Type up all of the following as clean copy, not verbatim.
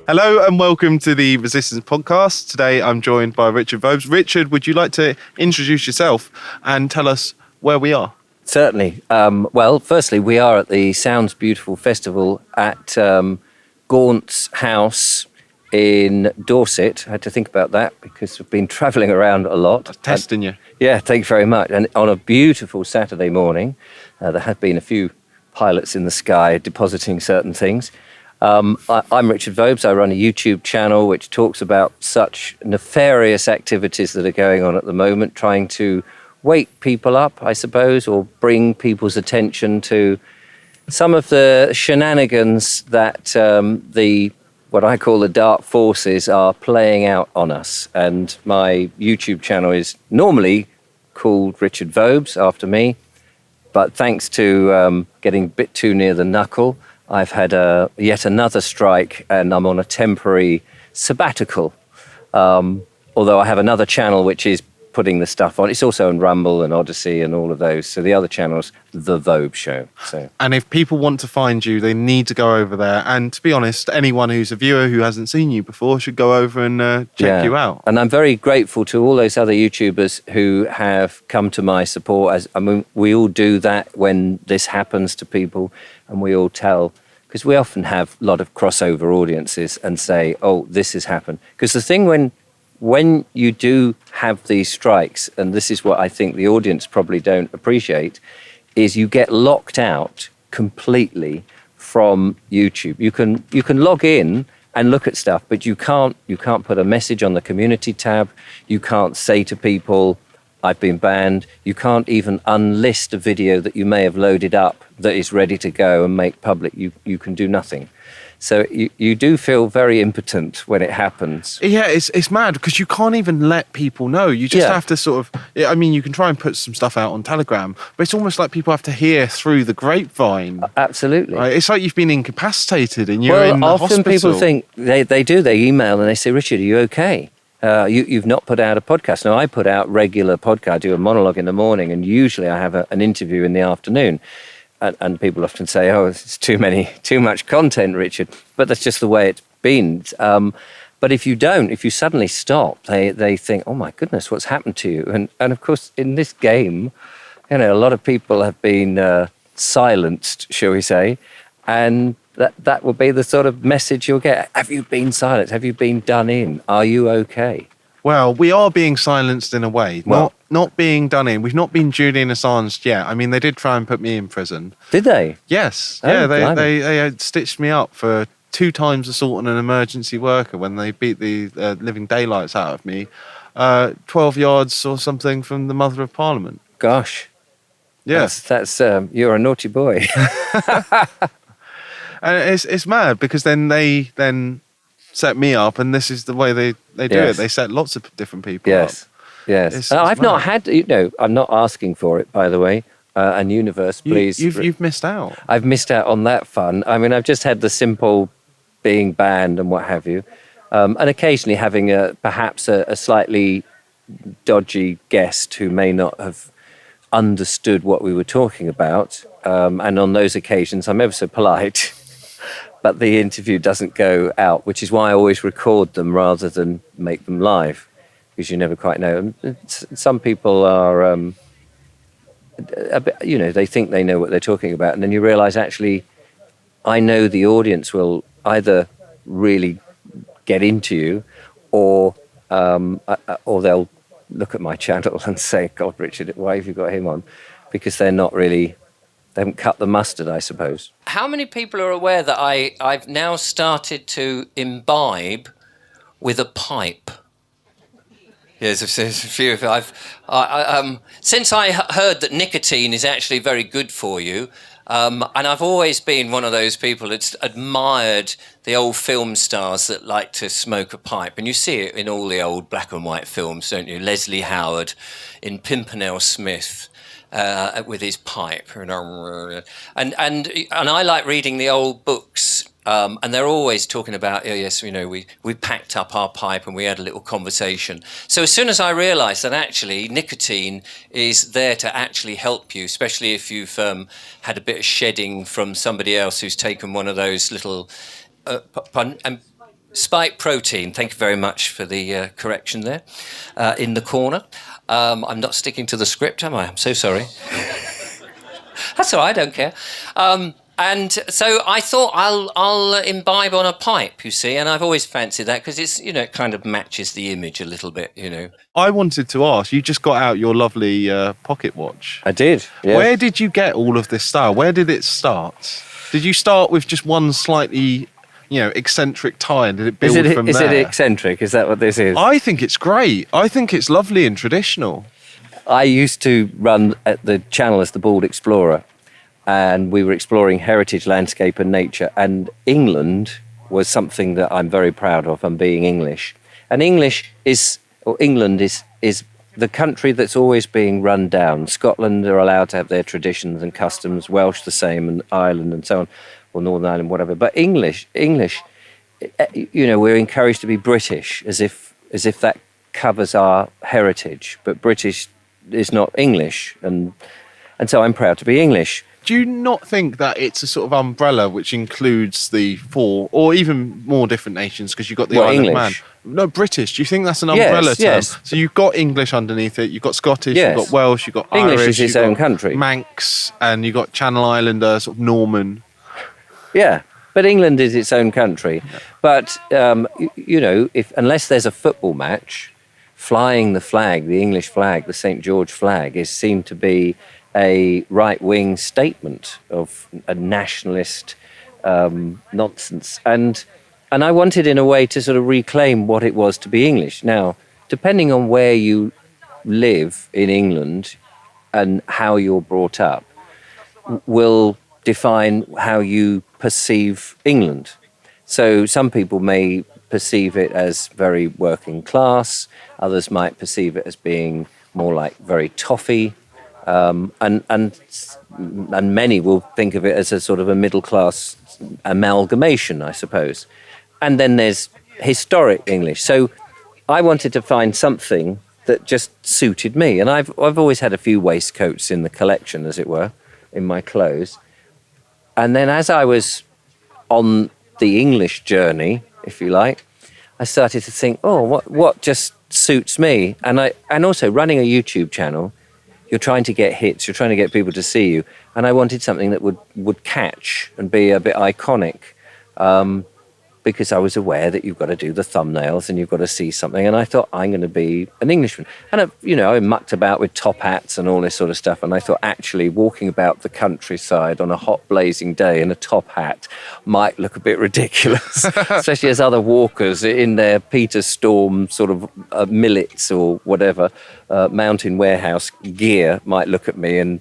Hello and welcome to the Resistance Podcast. Today I'm joined by Richard Vobes. Richard, would you like to introduce yourself and tell us where we are? Certainly. Well, firstly, we are at the Sounds Beautiful Festival at Gaunt's House in Dorset. I had to think about that because we've been travelling around a lot. Testing you. Yeah, thank you very much. And on a beautiful Saturday morning, there have been a few pilots in the sky depositing certain things. I'm Richard Vobes. I run a YouTube channel which talks about such nefarious activities that are going on at the moment, trying to wake people up, I suppose, or bring people's attention to some of the shenanigans that what I call the dark forces are playing out on us. And my YouTube channel is normally called Richard Vobes, after me, but thanks to getting a bit too near the knuckle, I've had yet another strike, and I'm on a temporary sabbatical. Although I have another channel which is putting the stuff on. It's also on Rumble and Odyssey and all of those. So the other channel's The Vobe Show. So. And if people want to find you, they need to go over there. And to be honest, anyone who's a viewer who hasn't seen you before should go over and check you out. And I'm very grateful to all those other YouTubers who have come to my support. We all do that when this happens to people, and we all tell, because we often have a lot of crossover audiences and say, oh, this has happened. Because the thing when you do have these strikes, and this is what I think the audience probably don't appreciate, is you get locked out completely from YouTube. You can log in and look at stuff, but you can't put a message on the community tab. You can't say to people, I've been banned. You can't even unlist a video that you may have loaded up that is ready to go and make public. You can do nothing. So you do feel very impotent when it happens. Yeah, it's mad because you can't even let people know. You just have to sort of, I mean, you can try and put some stuff out on Telegram, but it's almost like people have to hear through the grapevine. Absolutely. Right? It's like you've been incapacitated and you're in the hospital. Often people think, they email and they say, Richard, are you okay? You've not put out a podcast. Now, I put out regular podcast. I do a monologue in the morning, and usually I have an interview in the afternoon. And people often say, oh, it's too much content, Richard. But that's just the way it's been. But if you suddenly stop, they think, oh my goodness, what's happened to you? And of course, in this game, a lot of people have been silenced, shall we say. And that will be the sort of message you'll get. Have you been silenced? Have you been done in? Are you okay? Well, we are being silenced in a way, not being done in. We've not been Julian Assange yet. I mean, they did try and put me in prison. Did they? Yes. Oh, yeah, they had stitched me up for 2 times assault on an emergency worker when they beat the living daylights out of me, 12 yards or something from the Mother of Parliament. Gosh. Yes. That's you're a naughty boy. And it's mad because then they set me up, and this is the way they do it. They set lots of different people up. Yes. I've not had, I'm not asking for it, by the way. And Universe, please. You've missed out. I've missed out on that fun. I mean, I've just had the simple being banned and what have you. And occasionally having perhaps a slightly dodgy guest who may not have understood what we were talking about. And on those occasions, I'm ever so polite. But the interview doesn't go out, which is why I always record them rather than make them live, because you never quite know. Some people are, a bit, they think they know what they're talking about, and then you realise, actually, I know the audience will either really get into you, or they'll look at my channel and say, God, Richard, why have you got him on? Because they're not really... They haven't cut the mustard, I suppose. How many people are aware that I've now started to imbibe with a pipe? Yes, there's a few. Since I heard that nicotine is actually very good for you, and I've always been one of those people that's admired the old film stars that like to smoke a pipe. And you see it in all the old black and white films, don't you? Leslie Howard in Pimpernel Smith. With his pipe, and I like reading the old books, and they're always talking about, we packed up our pipe and we had a little conversation. So as soon as I realised that actually nicotine is there to actually help you, especially if you've had a bit of shedding from somebody else who's taken one of those little, and Spike protein. Thank you very much for the correction there in the corner. I'm not sticking to the script, am I? I'm so sorry. That's all right, I don't care. And so I thought I'll imbibe on a pipe, you see, and I've always fancied that because it's, it kind of matches the image a little bit, I wanted to ask, you just got out your lovely pocket watch. I did. Yeah. Where did you get all of this style? Where did it start? Did you start with just one slightly, eccentric tie, and did it build from there? Is it eccentric? Is that what this is? I think it's great. I think it's lovely and traditional. I used to run at the channel as the Bald Explorer, and we were exploring heritage, landscape and nature, and England was something that I'm very proud of, and being English. And England is the country that's always being run down. Scotland are allowed to have their traditions and customs, Welsh the same, and Ireland and so on, or Northern Ireland, whatever. But English, we're encouraged to be British, as if that covers our heritage. But British is not English, and so I'm proud to be English. Do you not think that it's a sort of umbrella which includes the 4 or even more different nations? Because you've got the Isle of Man. No, British. Do you think that's an umbrella term? Yes. So you've got English underneath it, you've got Scottish, yes. You've got Welsh, you've got English Irish. is its own country. Manx, and you've got Channel Islander, sort of Norman. Yeah, but England is its own country. Yeah. But, unless there's a football match, flying the flag, the English flag, the St. George flag, is seen to be a right-wing statement of a nationalist nonsense. And I wanted, in a way, to sort of reclaim what it was to be English. Now, depending on where you live in England and how you're brought up, will define how you perceive England. So some people may perceive it as very working class, others might perceive it as being more like very toffee, and many will think of it as a sort of a middle class amalgamation, I suppose. And then there's historic English. So I wanted to find something that just suited me, and I've always had a few waistcoats in the collection, as it were, in my clothes. And then as I was on the English journey, if you like, I started to think, what just suits me? And also running a YouTube channel, you're trying to get hits, you're trying to get people to see you. And I wanted something that would catch and be a bit iconic, because I was aware that you've got to do the thumbnails and you've got to see something. And I thought, I'm going to be an Englishman. And, I mucked about with top hats and all this sort of stuff. And I thought, actually, walking about the countryside on a hot, blazing day in a top hat might look a bit ridiculous, especially as other walkers in their Peter Storm sort of millets or whatever, mountain warehouse gear might look at me and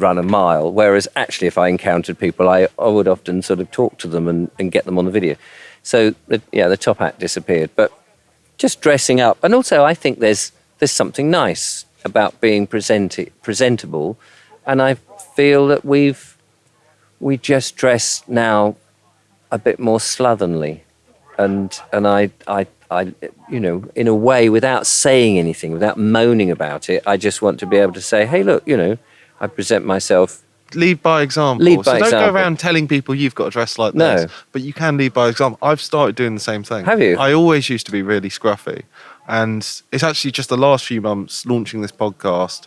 run a mile. Whereas actually, if I encountered people, I would often sort of talk to them and get them on the video. So, the top hat disappeared. But just dressing up. And also, I think there's something nice about being presentable. And I feel that we just dress now a bit more slovenly. And I in a way, without saying anything, without moaning about it, I just want to be able to say, hey, look, I present myself. Lead by example. Don't go around telling people you've got to dress like this. But you can lead by example. I've started doing the same thing. Have you? I always used to be really scruffy. And it's actually just the last few months launching this podcast,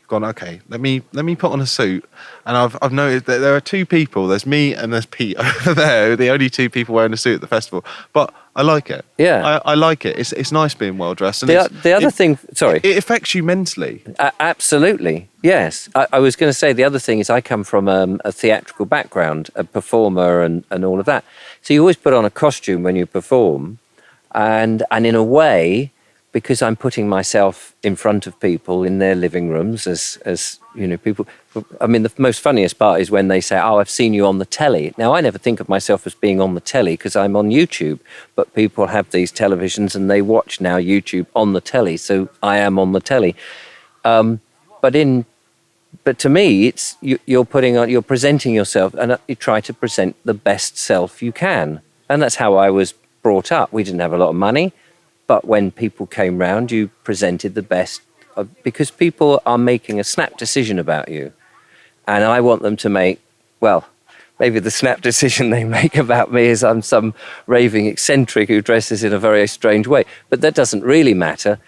I've gone, okay, let me put on a suit. And I've noticed that there are 2 people. There's me and there's Pete over there, the only 2 people wearing a suit at the festival. But I like it. Yeah. I like it. It's nice being well dressed. And the other thing, sorry. It affects you mentally. Absolutely, yes. I was going to say the other thing is I come from a theatrical background, a performer and all of that. So you always put on a costume when you perform. And in a way, because I'm putting myself in front of people in their living rooms as people. I mean, the most funniest part is when they say, I've seen you on the telly. Now, I never think of myself as being on the telly because I'm on YouTube, but people have these televisions and they watch now YouTube on the telly, so I am on the telly. But to me, it's you're presenting yourself, and you try to present the best self you can. And that's how I was brought up. We didn't have a lot of money. But when people came round, you presented the best, because people are making a snap decision about you. And I want them to make, maybe the snap decision they make about me is I'm some raving eccentric who dresses in a very strange way. But that doesn't really matter.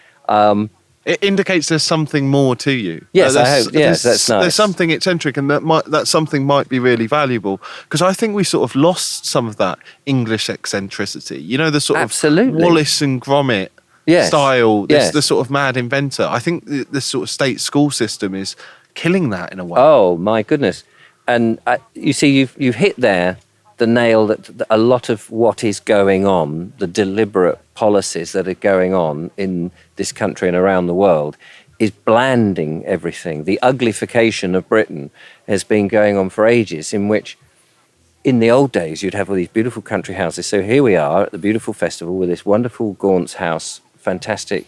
It indicates there's something more to you. Yes, I hope. Yes, that's nice. There's something eccentric, and that something might be really valuable. Because I think we sort of lost some of that English eccentricity. You know, the sort Absolutely. of Wallace and Gromit style, the sort of mad inventor. I think the sort of state school system is killing that in a way. Oh, my goodness. And you see, you've hit there the nail that a lot of what is going on, the deliberate policies that are going on in this country and around the world, is blanding everything. The uglification of Britain has been going on for ages, in which in the old days you'd have all these beautiful country houses. So here we are at the beautiful festival with this wonderful Gaunt's house, fantastic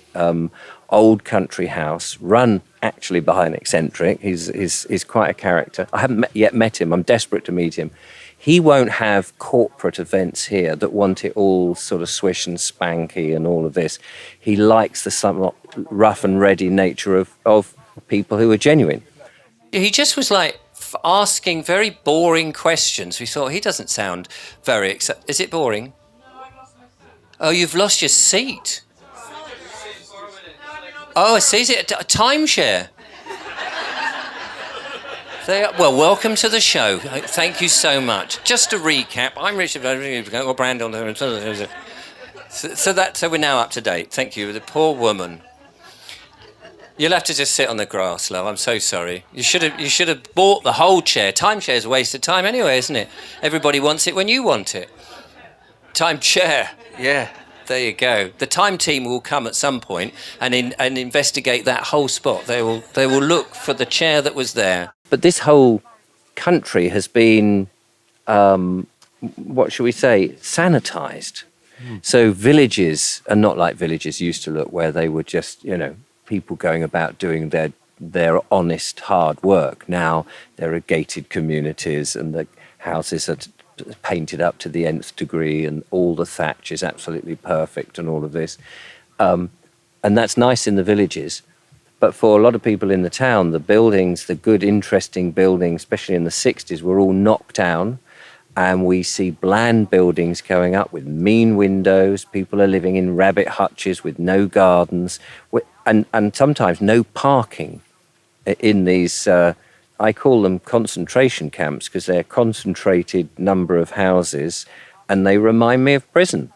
old country house, run actually by an eccentric. He's quite a character. I haven't yet met him. I'm desperate to meet him. He won't have corporate events here that want it all sort of swish and spanky and all of this. He likes the somewhat rough and ready nature of people who are genuine. He just was like asking very boring questions. We thought, he doesn't sound very... Is it boring? Oh, you've lost your seat. Oh, I see. Is it a timeshare? Well, welcome to the show. Thank you so much. Just to recap, I'm Richard Vobes. So we're now up to date. Thank you. The poor woman. You'll have to just sit on the grass, love. I'm so sorry. You should have bought the whole chair. Timeshare's a waste of time anyway, isn't it? Everybody wants it when you want it. Time chair. Yeah. There you go. The time team will come at some point and investigate that whole spot. They will look for the chair that was there. But this whole country has been, what shall we say, sanitized. So villages are not like villages used to look, where they were just, people going about doing their honest, hard work. Now there are gated communities and the houses are painted up to the nth degree and all the thatch is absolutely perfect and all of this. And that's nice in the villages. But for a lot of people in the town, the buildings, the good, interesting buildings, especially in the 60s, were all knocked down. And we see bland buildings going up with mean windows. People are living in rabbit hutches with no gardens and sometimes no parking in these, I call them concentration camps, because they're a concentrated number of houses and they remind me of prison.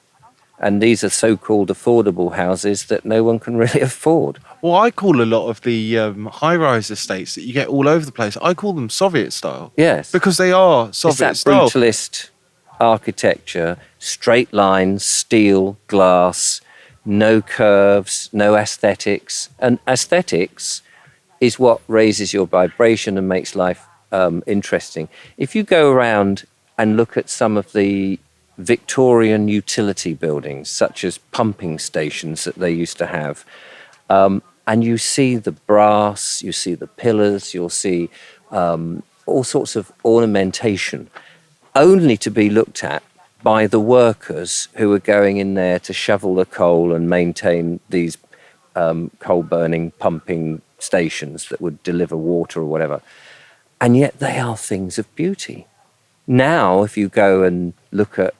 And these are so-called affordable houses that no one can really afford. Well, I call a lot of the high-rise estates that you get all over the place, I call them Soviet style. Yes. Because they are Soviet style. It's that brutalist architecture, straight lines, steel, glass, no curves, no aesthetics. And aesthetics is what raises your vibration and makes life interesting. If you go around and look at some of the Victorian utility buildings, such as pumping stations that they used to have, and you see the brass, you see the pillars, you'll see all sorts of ornamentation, only to be looked at by the workers who are going in there to shovel the coal and maintain these coal-burning pumping stations that would deliver water or whatever. And yet they are things of beauty. Now, if you go and look at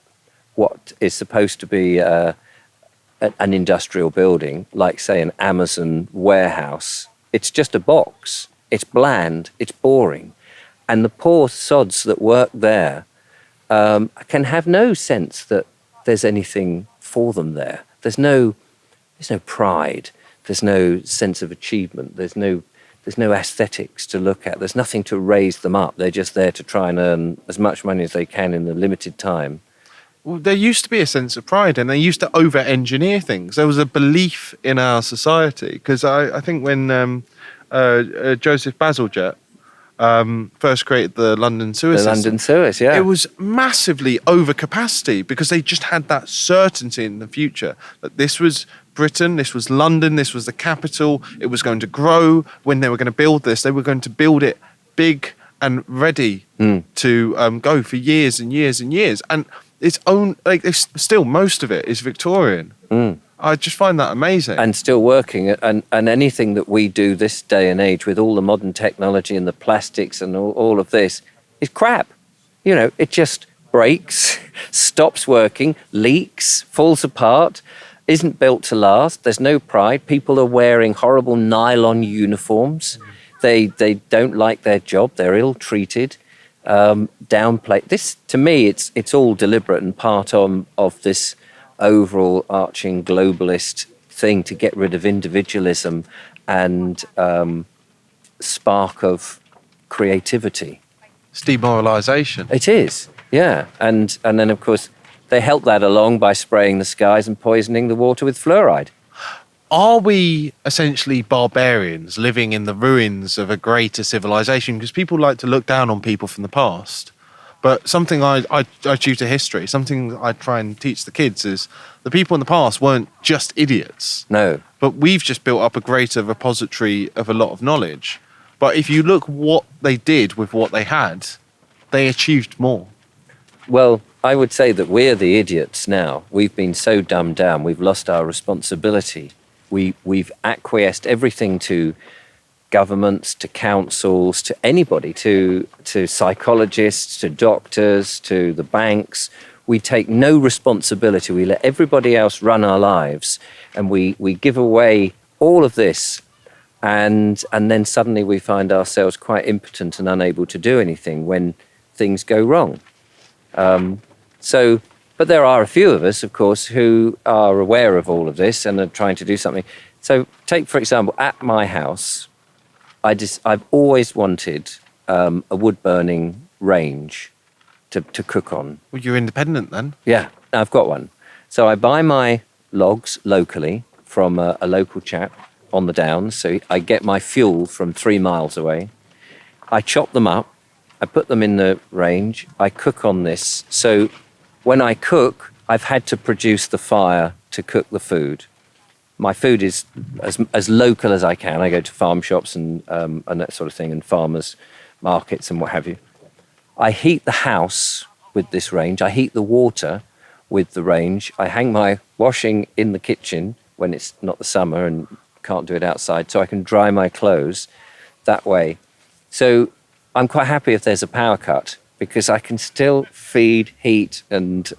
what is supposed to be an industrial building, like, say, an Amazon warehouse, it's just a box. It's bland, it's boring. And the poor sods that work there can have no sense that there's anything for them there. There's no pride. There's no sense of achievement. There's no aesthetics to look at. There's nothing to raise them up. They're just there to try and earn as much money as they can in the limited time. Well, there used to be a sense of pride, and they used to over-engineer things. There was a belief in our society, because I think when Joseph Bazalgette first created the London sewer system. The London sewers, yeah. It was massively over capacity because they just had that certainty in the future that this was Britain, this was London, this was the capital. It was going to grow. When they were going to build this, they were going to build it big and ready to go for years and years and years. And its own, it's still, most of it is Victorian. I just find that amazing. And still working. And anything that we do this day and age with all the modern technology and the plastics and all of this is crap. it just breaks, stops working, leaks, falls apart, isn't built to last. There's no pride. People are wearing horrible nylon uniforms. They don't like their job. They're ill-treated, downplayed. This, to me, it's all deliberate and part of this overall arching globalist thing to get rid of individualism and spark of creativity. It's demoralisation. It is, yeah. And then, of course, they help that along by spraying the skies and poisoning the water with fluoride. Are we essentially barbarians living in the ruins of a greater civilization? Because people like to look down on people from the past. But something I tutor history, something I try and teach the kids is the people in the past weren't just idiots. No. But we've just built up a greater repository of a lot of knowledge. But if you look what they did with what they had, they achieved more. Well, I would say that we're the idiots now. We've been so dumbed down, we've lost our responsibility. We've acquiesced everything to governments, to councils, to anybody, to psychologists, to doctors, to the banks. We take no responsibility. We let everybody else run our lives, and we give away all of this, and then suddenly we find ourselves quite impotent and unable to do anything when things go wrong. But there are a few of us, of course, who are aware of all of this and are trying to do something. So take, for example, at my house, I've always wanted a wood-burning range to cook on. Well, you're independent then. Yeah, I've got one. So I buy my logs locally from a local chap on the Downs. So I get my fuel from 3 miles away. I chop them up. I put them in the range. I cook on this. So when I cook, I've had to produce the fire to cook the food. My food is as local as I can. I go to farm shops and that sort of thing, and farmers markets and what have you. I heat the house with this range. I heat the water with the range. I hang my washing in the kitchen when it's not the summer and can't do it outside, so I can dry my clothes that way. So I'm quite happy if there's a power cut, because I can still feed, heat, and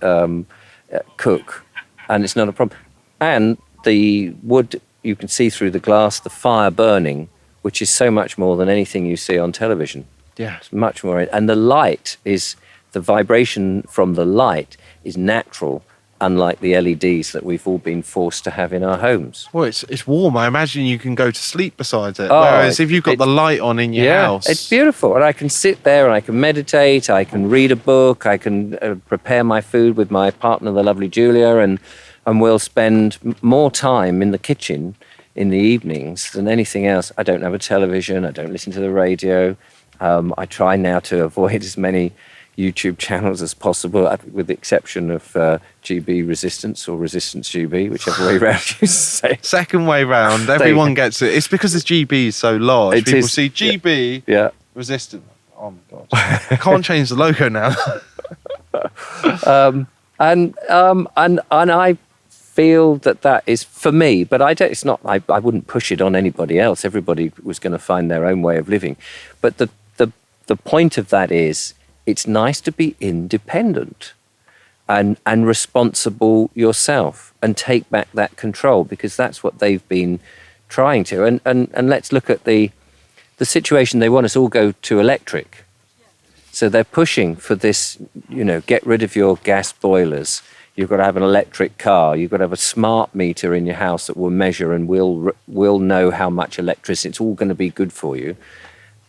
cook, and it's not a problem. And the wood, you can see through the glass, the fire burning, which is so much more than anything you see on television. Yeah. It's much more. And the light is, the vibration from the light is natural, unlike the LEDs that we've all been forced to have in our homes. Well, it's warm. I imagine you can go to sleep beside it. Oh, Whereas if you've got the light on in your house... It's beautiful. And I can sit there and I can meditate, I can read a book, I can prepare my food with my partner, the lovely Julia, and we'll spend more time in the kitchen in the evenings than anything else. I don't have a television, I don't listen to the radio. I try now to avoid as many YouTube channels as possible, with the exception of GB Resistance or Resistance GB, whichever way round you say. Second way round, everyone gets it. It's because the GB is so large. People see GB, Resistance. Oh my God. I can't change the logo now. And I feel that is for me, but I wouldn't push it on anybody else. Everybody was going to find their own way of living. But the point of that is, it's nice to be independent and responsible yourself and take back that control, because that's what they've been trying to. And let's look at the situation. They want us all go to electric. So they're pushing for this, get rid of your gas boilers. You've got to have an electric car. You've got to have a smart meter in your house that will measure and will know how much electricity. It's all going to be good for you.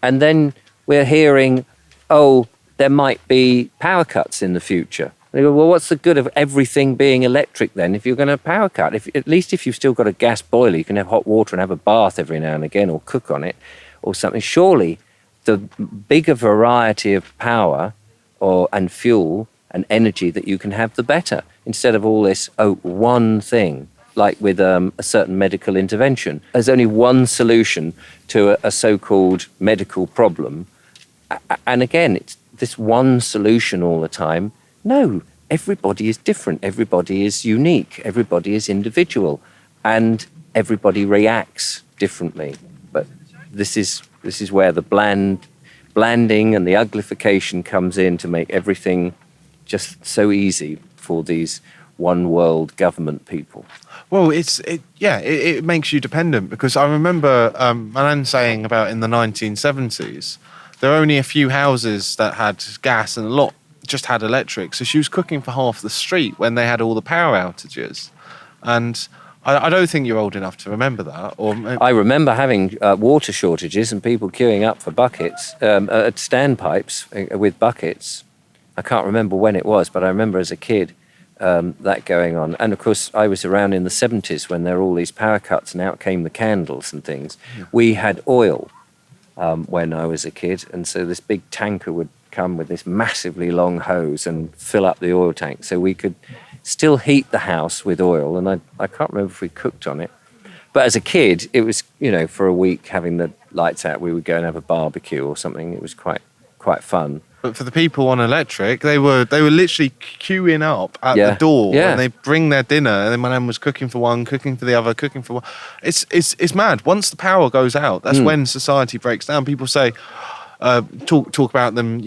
And then we're hearing, there might be power cuts in the future. They go, well, what's the good of everything being electric then if you're going to power cut? At least if you've still got a gas boiler, you can have hot water and have a bath every now and again, or cook on it or something. Surely the bigger variety of power and fuel and energy that you can have, the better, instead of all this one thing, like with a certain medical intervention. There's only one solution to a so-called medical problem. And again, it's this one solution all the time. No, everybody is different. Everybody is unique. Everybody is individual. And everybody reacts differently. But this is where the bland blanding and the uglification comes in to make everything just so easy for these one world government people. Well, it makes you dependent, because I remember my nan saying about in the 1970s, there were only a few houses that had gas and a lot just had electric. So she was cooking for half the street when they had all the power outages. And I don't think you're old enough to remember that. I remember having water shortages and people queuing up for buckets, at standpipes with buckets. I can't remember when it was, but I remember as a kid that going on. And of course, I was around in the 70s when there were all these power cuts and out came the candles and things. Yeah. We had oil when I was a kid, and so this big tanker would come with this massively long hose and fill up the oil tank, so we could still heat the house with oil. And I can't remember if we cooked on it. But as a kid, it was, for a week having the lights out, we would go and have a barbecue or something. It was quite fun. But for the people on electric, they were literally queuing up at the door and they bring their dinner. And then my nan was cooking for one, cooking for the other, cooking for one. It's mad. Once the power goes out, that's when society breaks down. People say, talk about them,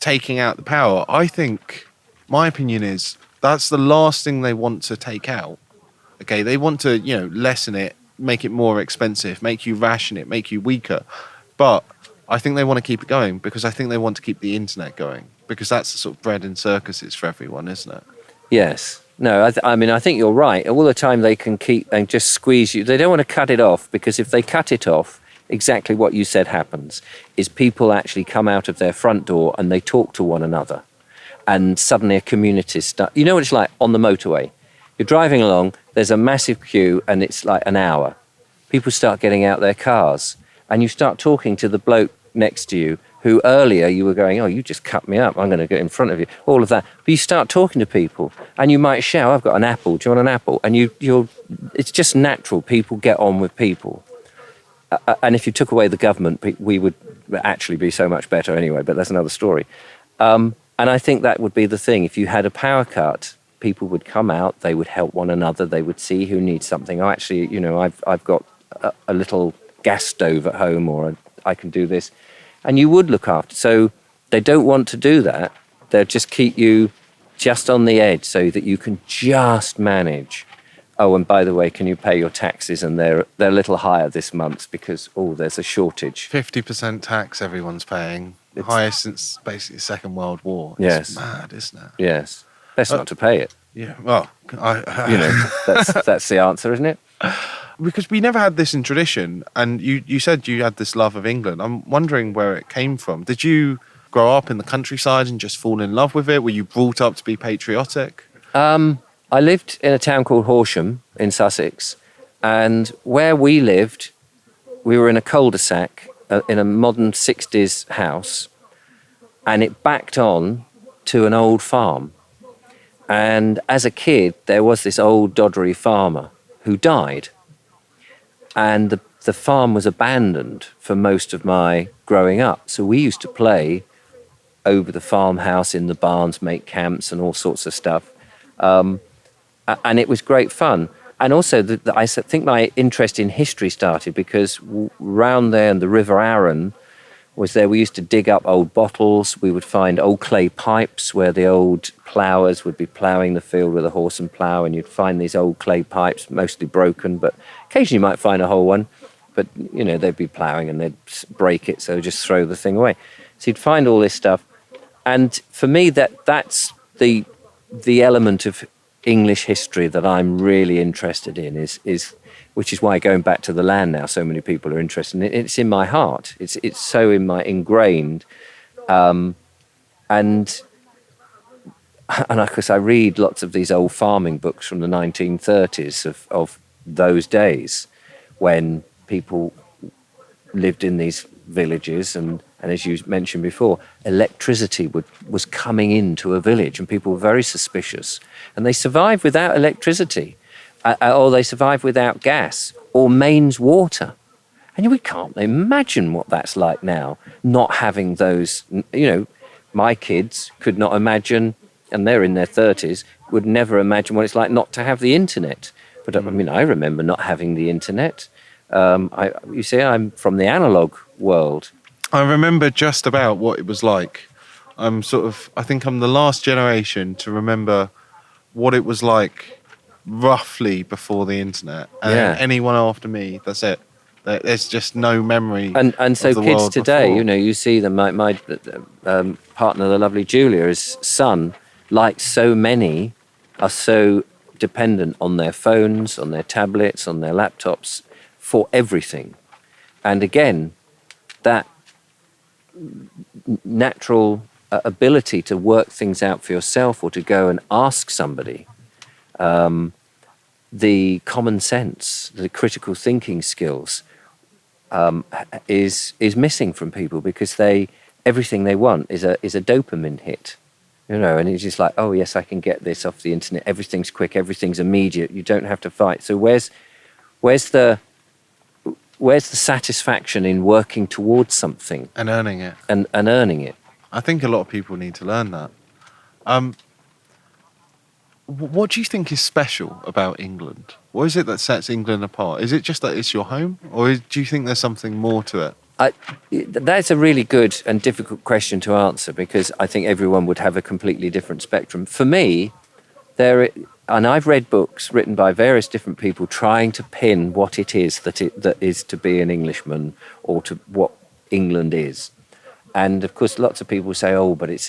taking out the power. I think my opinion is that's the last thing they want to take out. Okay, they want to, lessen it, make it more expensive, make you ration it, make you weaker. But I think they want to keep it going because I think they want to keep the internet going, because that's the sort of bread and circuses for everyone, isn't it? Yes. No, I think you're right. All the time they can keep and just squeeze you. They don't want to cut it off, because if they cut it off, exactly what you said happens, is people actually come out of their front door and they talk to one another. And suddenly a community starts. You know what it's like on the motorway? You're driving along, there's a massive queue and it's like an hour. People start getting out their cars and you start talking to the bloke next to you who earlier you were going, oh, you just cut me up, I'm going to get in front of you, all of that. But you start talking to people and you might shout, I've got an apple, do you want an apple? And it's just natural, people get on with people. And if you took away the government, we would actually be so much better anyway, but that's another story. And I think that would be the thing. If you had a power cut, people would come out, they would help one another, they would see who needs something. Oh, actually, I've got a little gas stove at home, or I can do this. And you would look after. So they don't want to do that. They'll just keep you just on the edge so that you can just manage. Oh, and by the way, can you pay your taxes? And they're a little higher this month because, there's a shortage. 50% tax everyone's paying. The highest since basically the Second World War. Yes. It's mad, isn't it? Yes. Best not to pay it. Yeah, well, that's the answer, isn't it? Because we never had this in tradition, and you said you had this love of England. I'm wondering where it came from. Did you grow up in the countryside and just fall in love with it? Were you brought up to be patriotic? I lived in a town called Horsham in Sussex, and where we lived, we were in a cul-de-sac in a modern 60s house, and it backed on to an old farm. And as a kid, there was this old doddery farmer who died. And the farm was abandoned for most of my growing up. So we used to play over the farmhouse, in the barns, make camps and all sorts of stuff. And it was great fun. And also, I think my interest in history started because round there in the River Arun was there. We used to dig up old bottles. We would find old clay pipes where the old ploughers would be ploughing the field with a horse and plough, and you'd find these old clay pipes, mostly broken, but occasionally you might find a whole one. But, they'd be ploughing and they'd break it, so just throw the thing away. So you'd find all this stuff. And for me, that's the element of English history that I'm really interested in, is which is why, going back to the land now, so many people are interested in it. It's in my heart. It's so ingrained. And of course, I read lots of these old farming books from the 1930s of those days when people lived in these villages, and as you mentioned before, electricity was coming into a village and people were very suspicious. And they survived without electricity, or they survived without gas or mains water. And we can't imagine what that's like now, not having those. My kids could not imagine, and they're in their 30s, would never imagine what it's like not to have the internet. But I remember not having the internet. You see, I'm from the analog world. I remember just about what it was like. I think I'm the last generation to remember what it was like roughly before the internet. And Yeah. anyone after me, that's it. There's just no memory And of so the kids world today, before. you see them. My partner, the lovely Julia, his son, like so many, are so dependent on their phones, on their tablets, on their laptops for everything. And again, that natural ability to work things out for yourself or to go and ask somebody, the common sense, the critical thinking skills, is missing from people because everything they want is a dopamine hit, and it's just like, oh yes, I can get this off the internet. Everything's quick, everything's immediate. You don't have to fight. So where's the satisfaction in working towards something And earning it. and earning it? I think a lot of people need to learn that. What do you think is special about England? What is it that sets England apart? Is it just that it's your home, or do you think there's something more to it? That's a really good and difficult question to answer because I think everyone would have a completely different spectrum. For me, and I've read books written by various different people trying to pin what it is that is to be an Englishman or to what England is. And of course, lots of people say, "Oh, but it's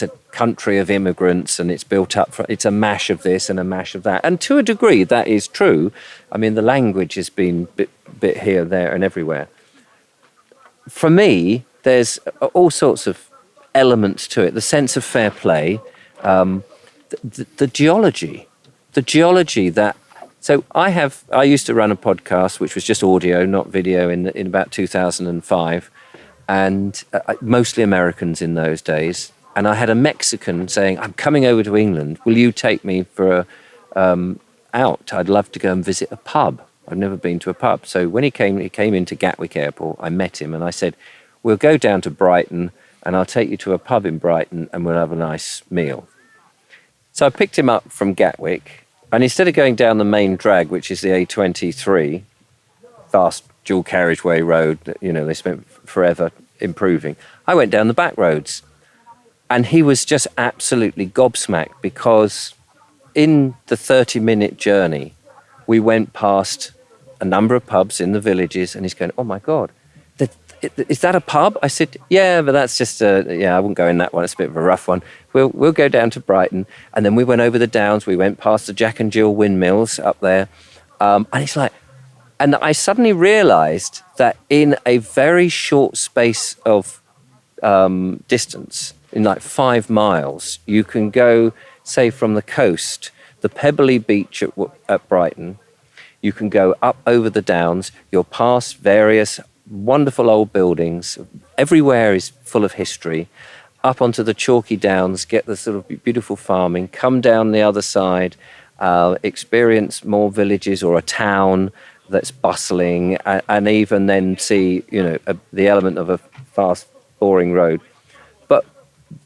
a country of immigrants, and it's built up. It's a mash of this and a mash of that." And to a degree, that is true. I mean, the language has been bit here, there, and everywhere. For me, there's all sorts of elements to it. The sense of fair play, the geology that. So I used to run a podcast which was just audio, not video, in about 2005. And mostly Americans in those days. And I had a Mexican saying, "I'm coming over to England. Will you take me for out? I'd love to go and visit a pub. I've never been to a pub." So when he came into Gatwick Airport. I met him and I said, "We'll go down to Brighton and I'll take you to a pub in Brighton and we'll have a nice meal." So I picked him up from Gatwick, and instead of going down the main drag, which is the A23, fast dual carriageway road that, they spent forever improving, I went down the back roads. And he was just absolutely gobsmacked because in the 30-minute journey, we went past a number of pubs in the villages, and he's going, "Oh my God, is that a pub?" I said, "Yeah, but that's just I wouldn't go in that one. It's a bit of a rough one. We'll go down to Brighton." And then we went over the downs. We went past the Jack and Jill windmills up there. And it's like, and I suddenly realized that in a very short space of distance, in like 5 miles, you can go, say, from the coast, the pebbly beach at Brighton. You can go up over the downs. You're past various wonderful old buildings. Everywhere is full of history. Up onto the chalky downs, get the sort of beautiful farming, come down the other side, experience more villages or a town that's bustling, and even then see, the element of a fast, boring road. But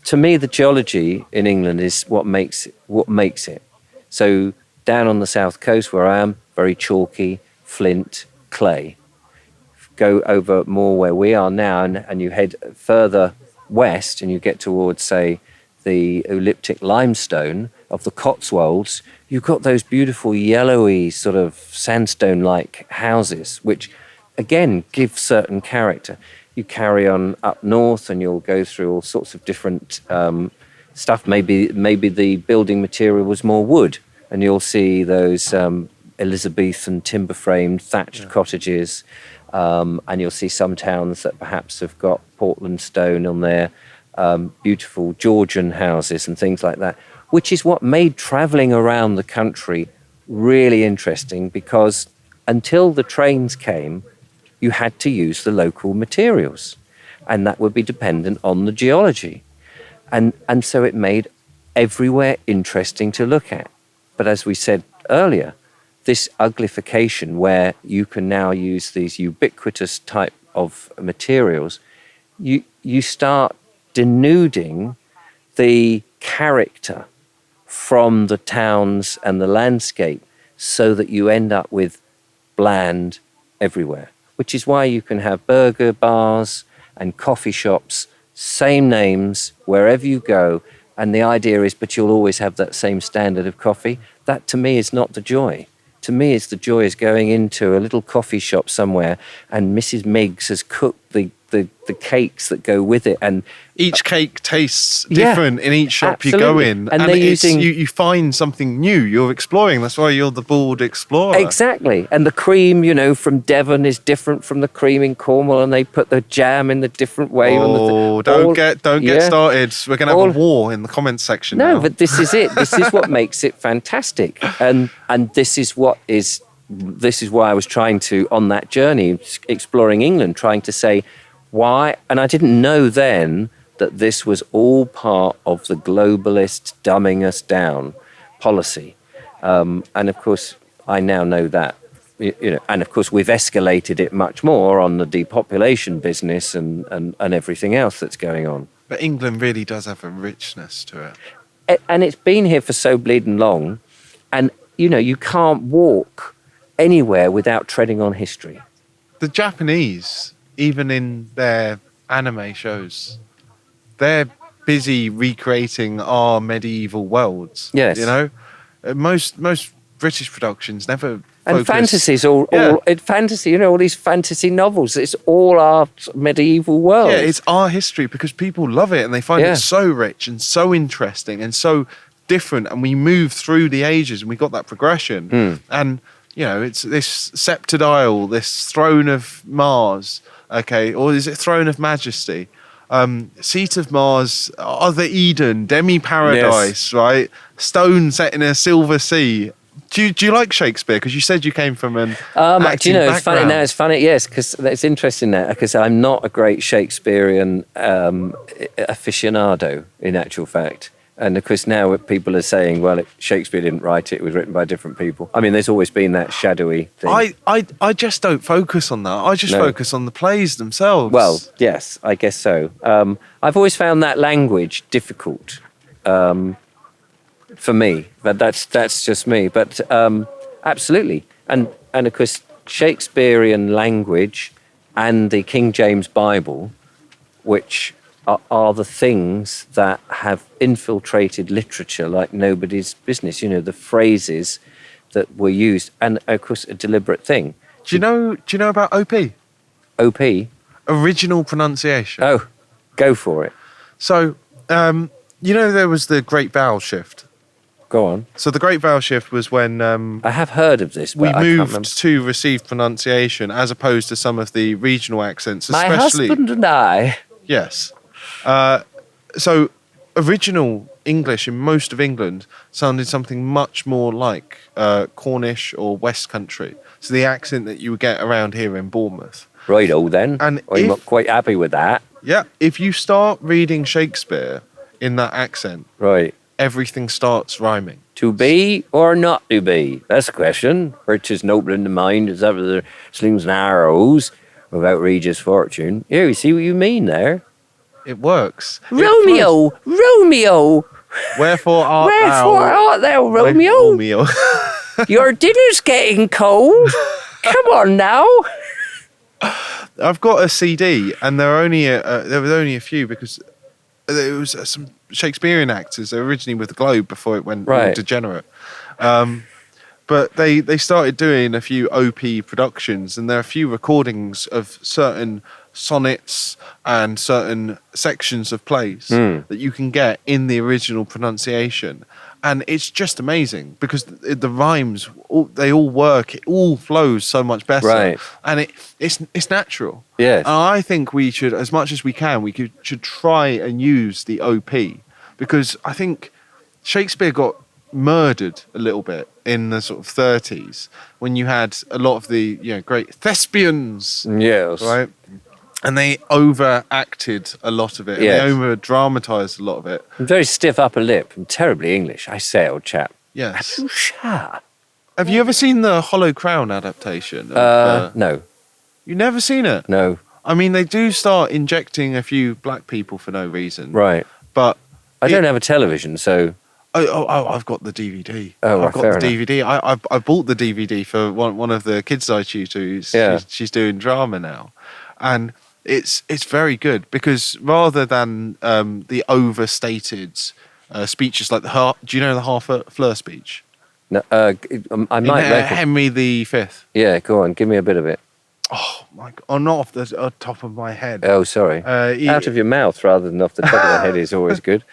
to me, the geology in England is what makes it. So down on the south coast where I am, very chalky, flint, clay. Go over more where we are now, and you head further west, and you get towards, say, the elliptic limestone of the Cotswolds. You've got those beautiful yellowy sort of sandstone-like houses, which again give certain character. You carry on up north, and you'll go through all sorts of different stuff. Maybe the building material was more wood, and you'll see those Elizabethan timber-framed thatched cottages, and you'll see some towns that perhaps have got Portland stone on their beautiful Georgian houses and things like that, which is what made travelling around the country really interesting, because until the trains came, you had to use the local materials, and that would be dependent on the geology. And so it made everywhere interesting to look at. But as we said earlier, this uglification, where you can now use these ubiquitous type of materials, you start denuding the character from the towns and the landscape, so that you end up with bland everywhere, which is why you can have burger bars and coffee shops, same names wherever you go. And the idea is, but you'll always have that same standard of coffee. That to me is not the joy. To me, it's the joy is going into a little coffee shop somewhere and Mrs. Miggs has cooked the cakes that go with it. And each cake tastes different in each shop you go absolutely. in. And And they're it's, using- you find something new. You're exploring. That's why you're the bold explorer. Exactly. And the cream, you know, from Devon is different from the cream in Cornwall, and they put the jam in the different way. Oh, don't get started. We're going to have a war in the comments section No, now. but this is it. This is what makes it fantastic. And this is why I was trying to, on that journey, exploring England, trying to say why, and I didn't know then that this was all part of the globalist dumbing us down policy. And of course, I now know that, you know, and of course we've escalated it much more on the depopulation business and everything else that's going on. But England really does have a richness to it. And it's been here for so bleeding long, and you know, you can't walk anywhere without treading on history. The Japanese, even in their anime shows, they're busy recreating our medieval worlds. Yes. You know, most British productions never And focus. fantasies, fantasy, you know, all these fantasy novels, it's all our medieval world. Yeah, it's our history because people love it and they find it so rich and so interesting and so different. And we move through the ages and we got that progression. And, you know, it's this sceptred isle, this throne of Mars, okay, or is it throne of majesty? Seat of Mars, other Eden, demi-paradise, right? Stone set in a silver sea. Do you like Shakespeare? Because you said you came from an acting do you know, it's funny background. now, it's funny, yes, because it's interesting now, because I'm not a great Shakespearean aficionado, in actual fact. And of course now people are saying, well, Shakespeare didn't write it, it was written by different people. I mean, there's always been that shadowy thing. I just don't focus on that. I just focus on the plays themselves. Well, yes, I guess so. I've always found that language difficult for me, but that's just me. But absolutely, and of course, Shakespearean language and the King James Bible, which are the things that have infiltrated literature like nobody's business. You know, the phrases that were used, and of course, a deliberate thing. Do you know about OP? OP. Original pronunciation. Oh, go for it. So, you know, there was the Great Vowel Shift. Go on. So the Great Vowel Shift was when I have heard of this, but we I can't remember. moved to received pronunciation as opposed to some of the regional accents, My especially. husband and I. Yes. So original English in most of England sounded something much more like Cornish or West Country. So the accent that you would get around here in Bournemouth. Righto then. And I'm not quite happy with that. Yeah, if you start reading Shakespeare in that accent, Right. everything starts rhyming. To be or not to be? That's the question. Which is noble in the mind is ever the slings and arrows of outrageous fortune. Here, you see what you mean there? It works. It Romeo! Romeo! flows. Wherefore art Wherefore thou? art thou, Romeo? Romeo. Your dinner's getting cold. Come on now. I've got a CD, and there were only a few because there was some Shakespearean actors originally with the Globe before it went all degenerate. But they started doing a few OP productions, and there are a few recordings of certain sonnets and certain sections of plays that you can get in the original pronunciation. And it's just amazing because the rhymes, they all work. It all flows so much better. Right. And it's natural. Yes. And I think we should, as much as we can, should try and use the OP because I think Shakespeare got murdered a little bit in the sort of 30s when you had a lot of the great thespians, Yes. right? And they overacted a lot of it. Yes. And they over-dramatized a lot of it. I'm very stiff upper lip. I'm terribly English. I say, old chap. Yes. Sha. Have you ever seen the Hollow Crown adaptation? Of, No. You've never seen it? No. I mean, they do start injecting a few black people for no reason. Right. But I don't have a television, so... Oh, I've got the DVD. Oh, right, I've got fair the DVD. I bought the DVD for one of the kids I tutor. She's doing drama now. And it's very good because rather than the overstated speeches like do you know the Harfleur speech? No, I might reckon. Henry V. Yeah, go on, give me a bit of it. Oh my god! Oh, not off the top of my head. Oh, sorry. Out of your mouth rather than off the top of the head is always good.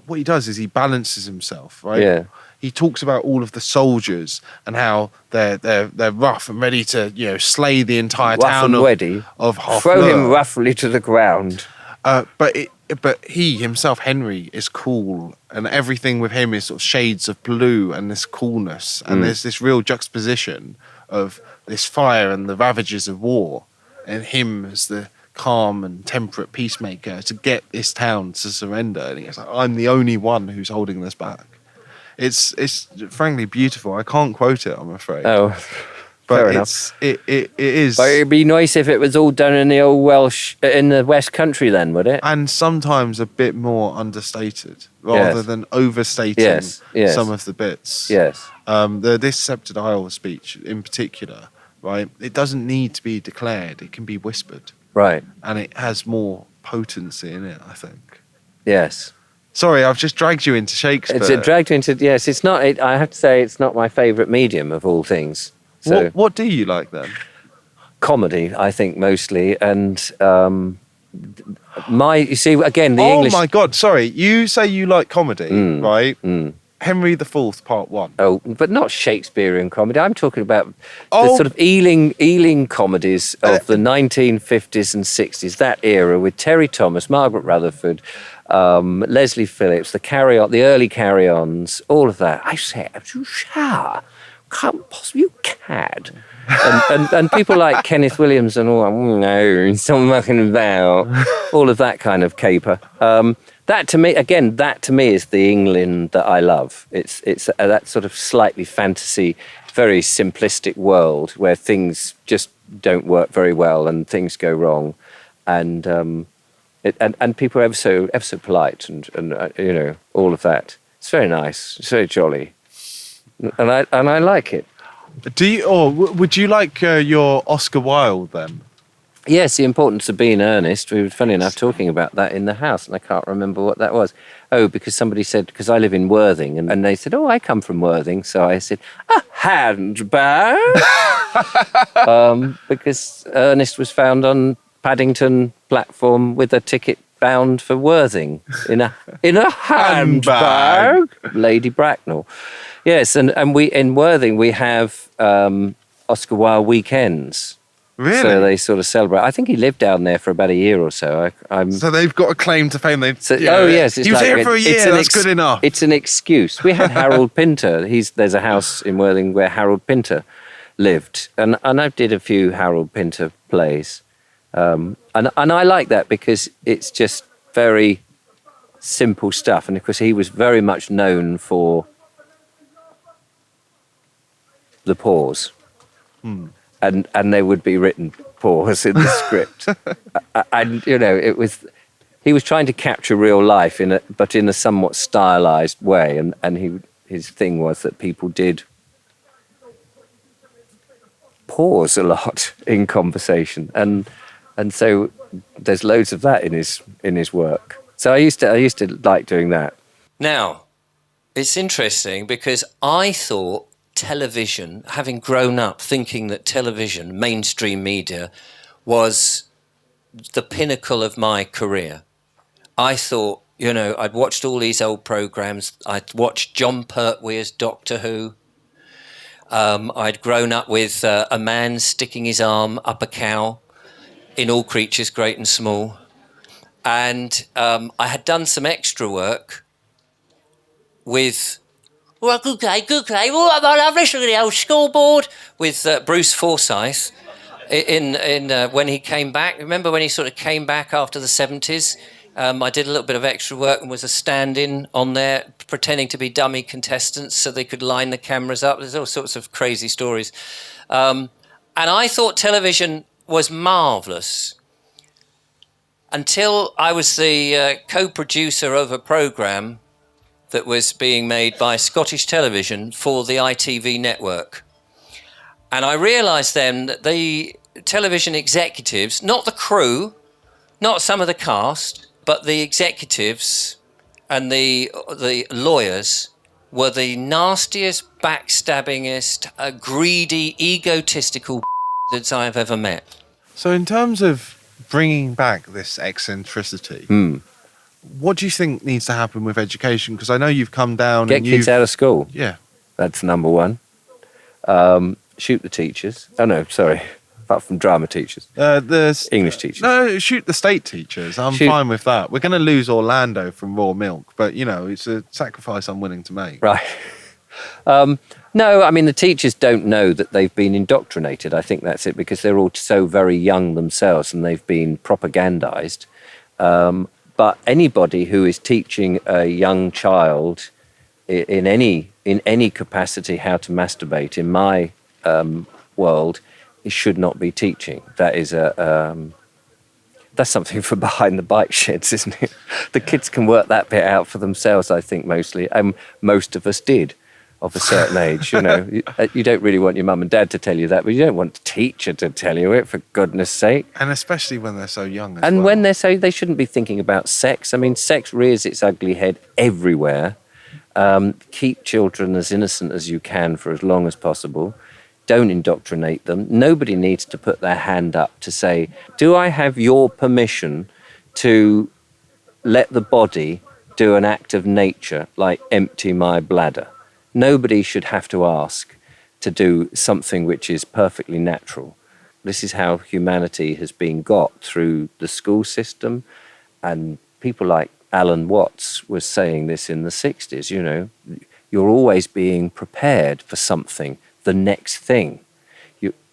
What he does is he balances himself, right? Yeah. He talks about all of the soldiers and how they're rough and ready to slay the entire Rough town and ready. of Harfleur. Throw him roughly to the ground. But he himself, Henry, is cool, and everything with him is sort of shades of blue and this coolness, and there's this real juxtaposition of this fire and the ravages of war, and him as the calm and temperate peacemaker to get this town to surrender. And he's like, I'm the only one who's holding this back. It's frankly beautiful. I can't quote it, I'm afraid. Oh, but fair enough. It is. But it'd be nice if it was all done in the old in the West Country then, would it? And sometimes a bit more understated rather than overstating some of the bits. Yes. This Sceptred Isle speech in particular, right? It doesn't need to be declared. It can be whispered. Right. And it has more potency in it, I think. Yes. Sorry, I've just dragged you into Shakespeare. It's dragged you into, yes, it's not, I have to say it's not my favourite medium of all things. So, what do you like then? Comedy, I think, mostly. And you see, again, the English... Oh my God, sorry. You say you like comedy, right? Henry IV, Part 1. Oh, but not Shakespearean comedy. I'm talking about the sort of Ealing comedies of the 1950s and 60s, that era with Terry Thomas, Margaret Rutherford, Leslie Phillips, the early carry-ons, all of that. I say, you can't possibly, you cad. and people like Kenneth Williams and all, no, something mucking about, all of that kind of caper. That to me is the England that I love. It's that sort of slightly fantasy, very simplistic world where things just don't work very well and things go wrong, and people are ever so polite and all of that. It's very nice. It's very jolly, and I like it. Do you, or would you like your Oscar Wilde then? Yes, the importance of being earnest. We were, funny enough, talking about that in the house, and I can't remember what that was. Oh, because somebody said, because I live in Worthing, and they said, oh, I come from Worthing. So I said, a handbag? Because Ernest was found on Paddington platform with a ticket bound for Worthing in a handbag. Lady Bracknell. Yes, and we in Worthing, we have Oscar Wilde weekends. Really? So they sort of celebrate. I think he lived down there for about a year or so. So they've got a claim to fame. Yes, he was here for a year. That's good enough. It's an excuse. We had Harold Pinter. There's a house in Worthing where Harold Pinter lived, and I did a few Harold Pinter plays, and I like that because it's just very simple stuff. And of course, he was very much known for the pause. And there would be written pause in the script, and he was trying to capture real life but in a somewhat stylized way, and his thing was that people did pause a lot in conversation, and so there's loads of that in his work. So I used to like doing that. Now, it's interesting because I thought television, having grown up thinking that television, mainstream media, was the pinnacle of my career. I thought, I'd watched all these old programmes. I'd watched John Pertwee's Doctor Who. I'd grown up with a man sticking his arm up a cow in All Creatures Great and Small. And I had done some extra work with... Well, good day. Oh, I love this. Look at the old scoreboard with Bruce Forsyth in when he came back. Remember when he sort of came back after the 70s? I did a little bit of extra work and was a stand-in on there, pretending to be dummy contestants so they could line the cameras up. There's all sorts of crazy stories. And I thought television was marvellous until I was the co-producer of a programme that was being made by Scottish Television for the ITV network. And I realised then that the television executives, not the crew, not some of the cast, but the executives and the lawyers were the nastiest, backstabbingest, greedy, egotistical that I've ever met. So in terms of bringing back this eccentricity, what do you think needs to happen with education? Because I know you've come down Get and kids out of school. Yeah. That's number one. Shoot the teachers. Oh, no, sorry. Apart from drama teachers. There's English teachers. No, shoot the state teachers. I'm fine with that. We're going to lose Orlando from raw milk, but, you know, it's a sacrifice I'm willing to make. Right. No, I mean, the teachers don't know that they've been indoctrinated. I think that's it, because they're all so very young themselves and they've been propagandized. But anybody who is teaching a young child in any capacity how to masturbate, in my world, it should not be teaching. That is that's something for behind the bike sheds, isn't it? The kids can work that bit out for themselves, I think, mostly. Most of us did, of a certain age. You know, you don't really want your mum and dad to tell you that, but you don't want the teacher to tell you it, for goodness sake. And especially when they're so young as and well. when they're so, they shouldn't be thinking about sex. I mean, sex rears its ugly head everywhere. Keep children as innocent as you can for as long as possible. Don't indoctrinate them. Nobody needs to put their hand up to say, do I have your permission to let the body do an act of nature, like empty my bladder? Nobody should have to ask to do something which is perfectly natural. This is how humanity has been got through the school system, and people like Alan Watts was saying this in the 60s, you know, you're always being prepared for something, the next thing.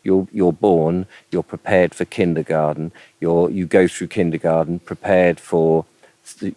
You're born, you're prepared for kindergarten, you go through kindergarten, prepared for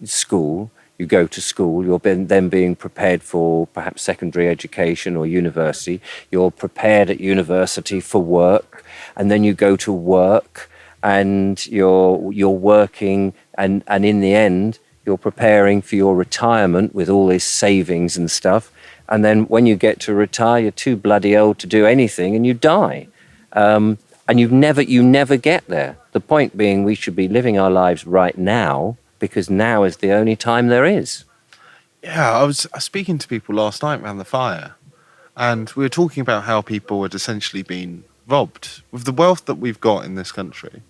school, you go to school, you're then being prepared for perhaps secondary education or university, you're prepared at university for work, and then you go to work and you're working, and in the end, you're preparing for your retirement with all this savings and stuff. And then when you get to retire, you're too bloody old to do anything and you die. And you never get there. The point being, we should be living our lives right now, because now is the only time there is. Yeah, I was speaking to people last night around the fire, and we were talking about how people had essentially been robbed. With the wealth that we've got in this country,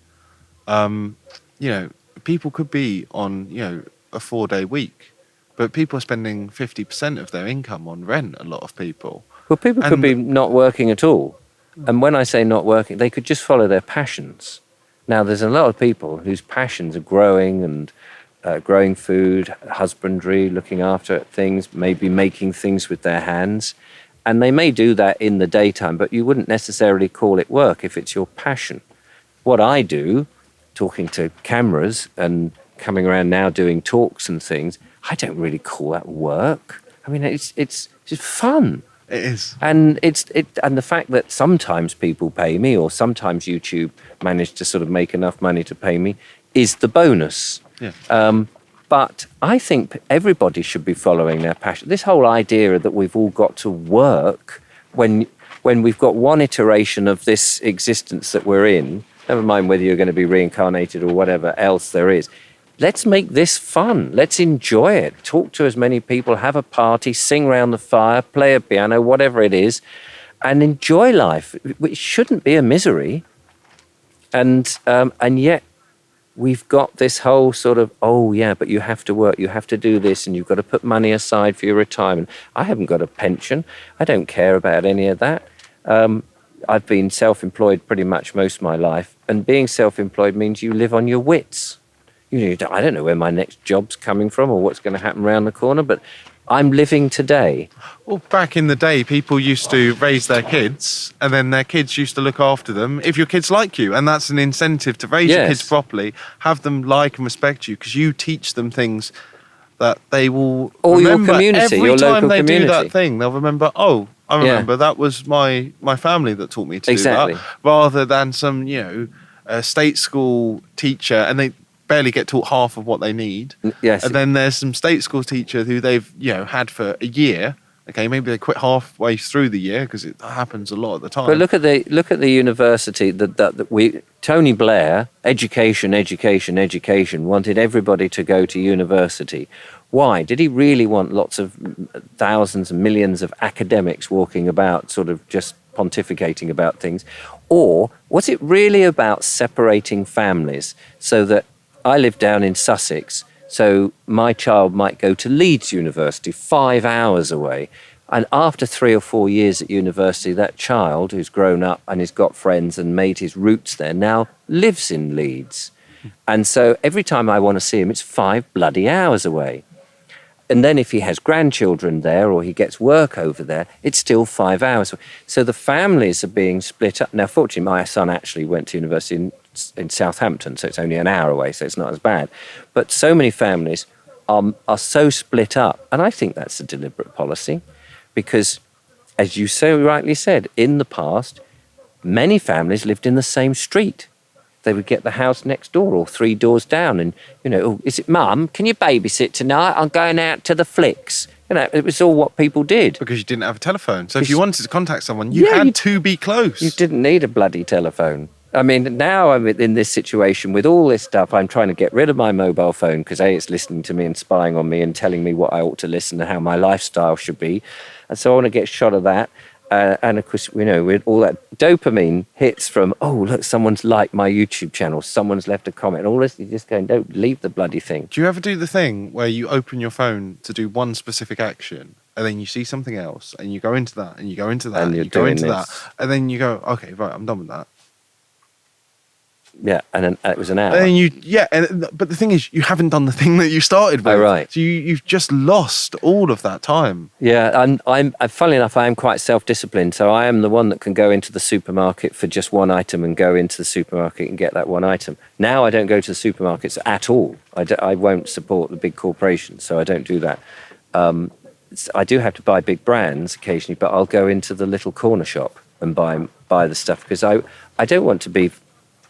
you know, people could be on, you know, a 4-day week, but people are spending 50% of their income on rent, a lot of people. Well, people could be not working at all. And when I say not working, they could just follow their passions. Now, there's a lot of people whose passions are growing and growing food, husbandry, looking after things, maybe making things with their hands. And they may do that in the daytime, but you wouldn't necessarily call it work if it's your passion. What I do, talking to cameras and coming around now doing talks and things, I don't really call that work. I mean, it's just fun. It is. And and the fact that sometimes people pay me, or sometimes YouTube manage to sort of make enough money to pay me, is the bonus. Yeah. But I think everybody should be following their passion. This whole idea that we've all got to work when we've got one iteration of this existence that we're in, never mind whether you're going to be reincarnated or whatever else there is. Let's make this fun. Let's enjoy it. Talk to as many people, have a party, sing around the fire, play a piano, whatever it is, and enjoy life. It shouldn't be a misery. And yet we've got this whole sort of, oh yeah, but you have to work, you have to do this, and you've got to put money aside for your retirement. I haven't got a pension. I don't care about any of that. I've been self-employed pretty much most of my life, and being self-employed means you live on your wits. You know, I don't know where my next job's coming from or what's going to happen around the corner, but I'm living today. Well, back in the day, people used to raise their kids, and then their kids used to look after them if your kids like you. And that's an incentive to raise your kids properly, have them like and respect you, because you teach them things that they will remember. Your community, every your time local they community. do that thing, they'll remember, oh, I remember that was my family that taught me to do that, rather than some, you know, state school teacher, and they barely get taught half of what they need. Yes. And then there's some state school teacher who they've, you know, had for a year, Okay, maybe they quit halfway through the year because it happens a lot at the time. But look at the university that Tony Blair, education, wanted everybody to go to university. Why? Did he really want lots of thousands and millions of academics walking about sort of just pontificating about things? Or was it really about separating families so that I live down in Sussex, so my child might go to Leeds University, 5 hours away. And after 3 or 4 years at university, that child who's grown up and has got friends and made his roots there now lives in Leeds. And so every time I want to see him, it's 5 bloody hours away. And then if he has grandchildren there or he gets work over there, it's still 5 hours. So the families are being split up. Now, fortunately, my son actually went to university in Southampton, so it's only an hour away, so it's not as bad. But so many families are so split up. And I think that's a deliberate policy because, as you so rightly said, in the past, many families lived in the same street. They would get the house next door or 3 doors down and, oh, is it Mum? Can you babysit tonight? I'm going out to the flicks. It was all what people did. Because you didn't have a telephone. So if you wanted to contact someone, you had to be close. You didn't need a bloody telephone. I mean, now I'm in this situation with all this stuff. I'm trying to get rid of my mobile phone because A, it's listening to me and spying on me and telling me what I ought to listen and how my lifestyle should be. And so I want to get shot of that. And of course, with all that dopamine hits from, oh, look, someone's liked my YouTube channel, someone's left a comment, all this, you're just going, don't leave the bloody thing. Do you ever do the thing where you open your phone to do one specific action and then you see something else and you go into that and you go into that and you go into that and then you go, okay, right, I'm done with that. Yeah, and then it was an hour. And then but the thing is, you haven't done the thing that you started with. Oh, right. So you've just lost all of that time. Yeah, and I'm funnily enough, I am quite self-disciplined. So I am the one that can go into the supermarket for just one item and go into the supermarket and get that one item. Now I don't go to the supermarkets at all. I won't support the big corporations, so I don't do that. I do have to buy big brands occasionally, but I'll go into the little corner shop and buy the stuff because I don't want to be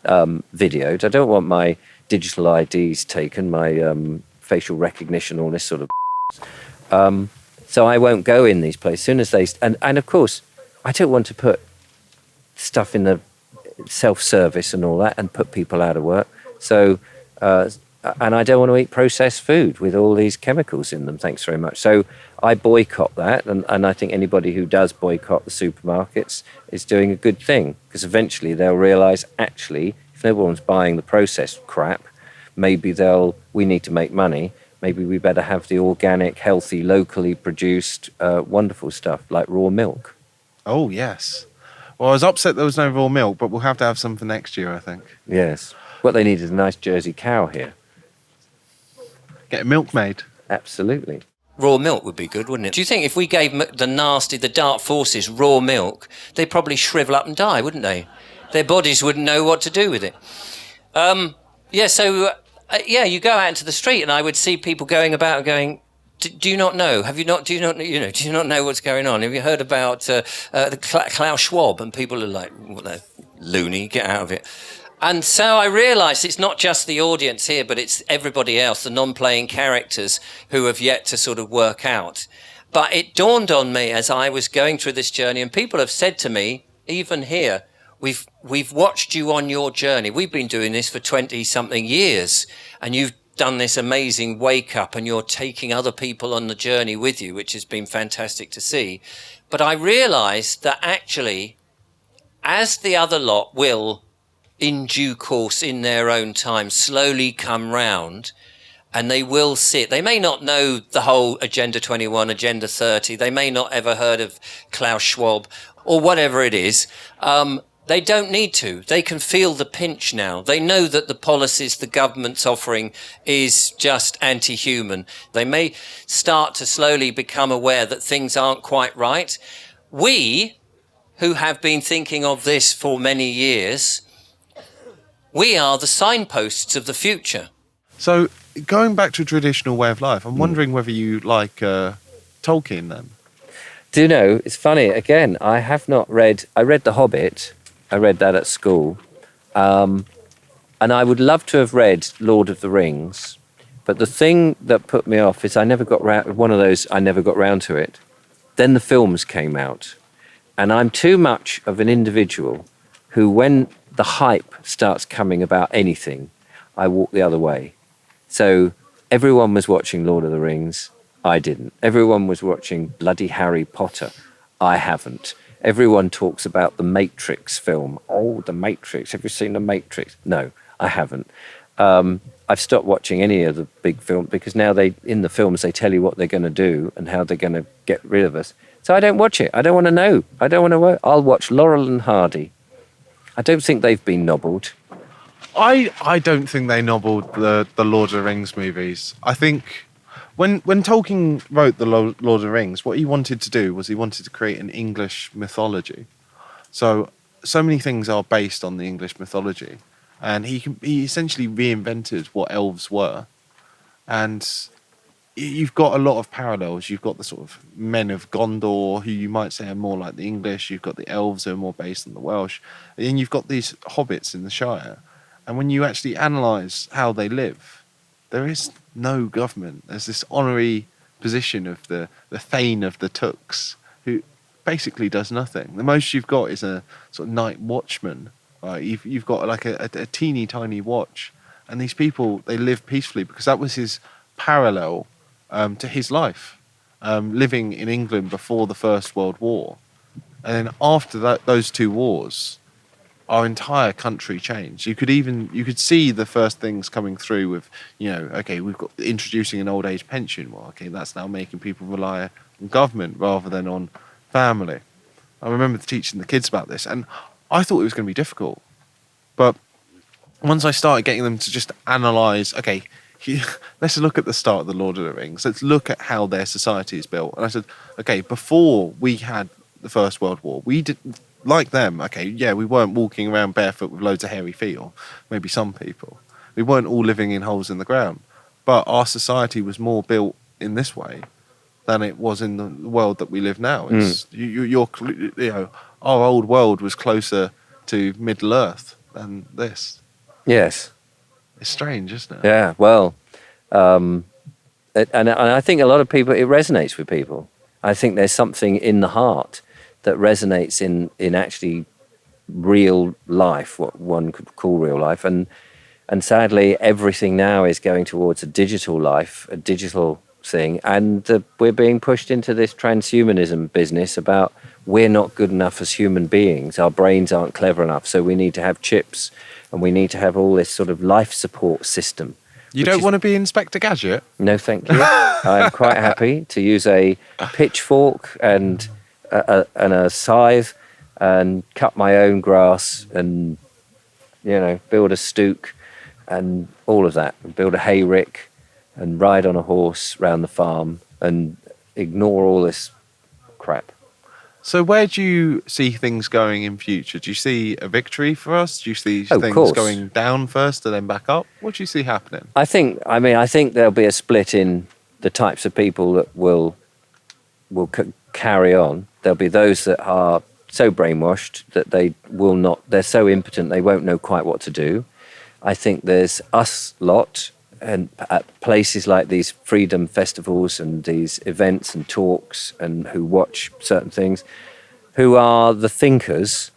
videoed. I don't want my digital IDs taken, my facial recognition, all this sort of. So I won't go in these places. As soon as they and of course, I don't want to put stuff in the self-service and all that and put people out of work. So and I don't want to eat processed food with all these chemicals in them. Thanks very much. So I boycott that, and I think anybody who does boycott the supermarkets is doing a good thing because eventually they'll realise actually if no one's buying the processed crap, maybe we need to make money. Maybe we better have the organic, healthy, locally produced, wonderful stuff like raw milk. Oh yes. Well, I was upset there was no raw milk, but we'll have to have some for next year, I think. Yes. What they need is a nice Jersey cow here. Get a milkmaid. Absolutely. Raw milk would be good, wouldn't it? Do you think if we gave the dark forces raw milk, they'd probably shrivel up and die, wouldn't they? Their bodies wouldn't know what to do with it. You go out into the street and I would see people going about and going, do you not know? Do you not know what's going on? Have you heard about the Klaus Schwab? And people are like, what the loony, get out of it. And so I realised it's not just the audience here, but it's everybody else, the non-playing characters who have yet to sort of work out. But it dawned on me as I was going through this journey, and people have said to me, even here, we've watched you on your journey. We've been doing this for 20-something years, and you've done this amazing wake-up, and you're taking other people on the journey with you, which has been fantastic to see. But I realised that actually, as the other lot will, in due course, in their own time, slowly come round, and they will sit. They may not know the whole Agenda 21, Agenda 30. They may not ever heard of Klaus Schwab or whatever it is. They don't need to. They can feel the pinch now. They know that the policies the government's offering is just anti-human. They may start to slowly become aware that things aren't quite right. We, who have been thinking of this for many years, we are the signposts of the future. So, going back to a traditional way of life, I'm wondering whether you like Tolkien then? Do you know, it's funny, again, I read The Hobbit, I read that at school, and I would love to have read Lord of the Rings, but the thing that put me off is I never got round to it. then the films came out. And I'm too much of an individual who, when the hype starts coming about anything, I walk the other way. So everyone was watching Lord of the Rings. I didn't. Everyone was watching bloody Harry Potter. I haven't. Everyone talks about the Matrix film. Oh, the Matrix. Have you seen the Matrix? No, I haven't. I've stopped watching any of the big films because now in the films they tell you what they're going to do and how they're going to get rid of us. So I don't watch it. I don't want to know. I don't want to. I'll watch Laurel and Hardy. I don't think they've been nobbled. I don't think they nobbled the Lord of the Rings movies. I think when Tolkien wrote the Lord of the Rings, what he wanted to do was he wanted to create an English mythology. So many things are based on the English mythology, and he essentially reinvented what elves were, and you've got a lot of parallels. You've got the sort of men of Gondor, who you might say are more like the English. You've got the elves, who are more based on the Welsh, and you've got these hobbits in the Shire. And when you actually analyse how they live, there is no government. There's this honorary position of the Thane of the Tooks, who basically does nothing. The most you've got is a sort of night watchman. Right? You've got like a teeny tiny watch, and these people, they live peacefully because that was his parallel to his life, living in England before the First World War, and then after those two wars, our entire country changed. You could see the first things coming through with, okay, we've got introducing an old age pension. Well, okay, that's now making people rely on government rather than on family. I remember teaching the kids about this, and I thought it was going to be difficult. But once I started getting them to just analyse, okay, let's look at the start of the Lord of the Rings. Let's look at how their society is built. And I said, okay, before we had the First World War, we didn't, like them, okay, yeah, we weren't walking around barefoot with loads of hairy feet, or maybe some people. We weren't all living in holes in the ground. But our society was more built in this way than it was in the world that we live now. It's, our old world was closer to Middle Earth than this. Yes. It's strange, isn't it? Yeah, well, and I think a lot of people, it resonates with people. I think there's something in the heart that resonates in actually real life, what one could call real life. And sadly, everything now is going towards a digital life, a digital thing. And we're being pushed into this transhumanism business about we're not good enough as human beings. Our brains aren't clever enough. So we need to have chips and we need to have all this sort of life support system. You don't want to be Inspector Gadget? No, thank you. I'm quite happy to use a pitchfork and a scythe and cut my own grass and, build a stook and all of that, and build a hayrick and ride on a horse round the farm and ignore all this crap. So where do you see things going in future? Do you see a victory for us? Do you see things course. going down first and then back up? What do you see happening? I think there'll be a split in the types of people that will carry on. There'll be those that are so brainwashed that they're so impotent they won't know quite what to do. I think there's us lot, and at places like these freedom festivals and these events and talks, and who watch certain things, who are the thinkers,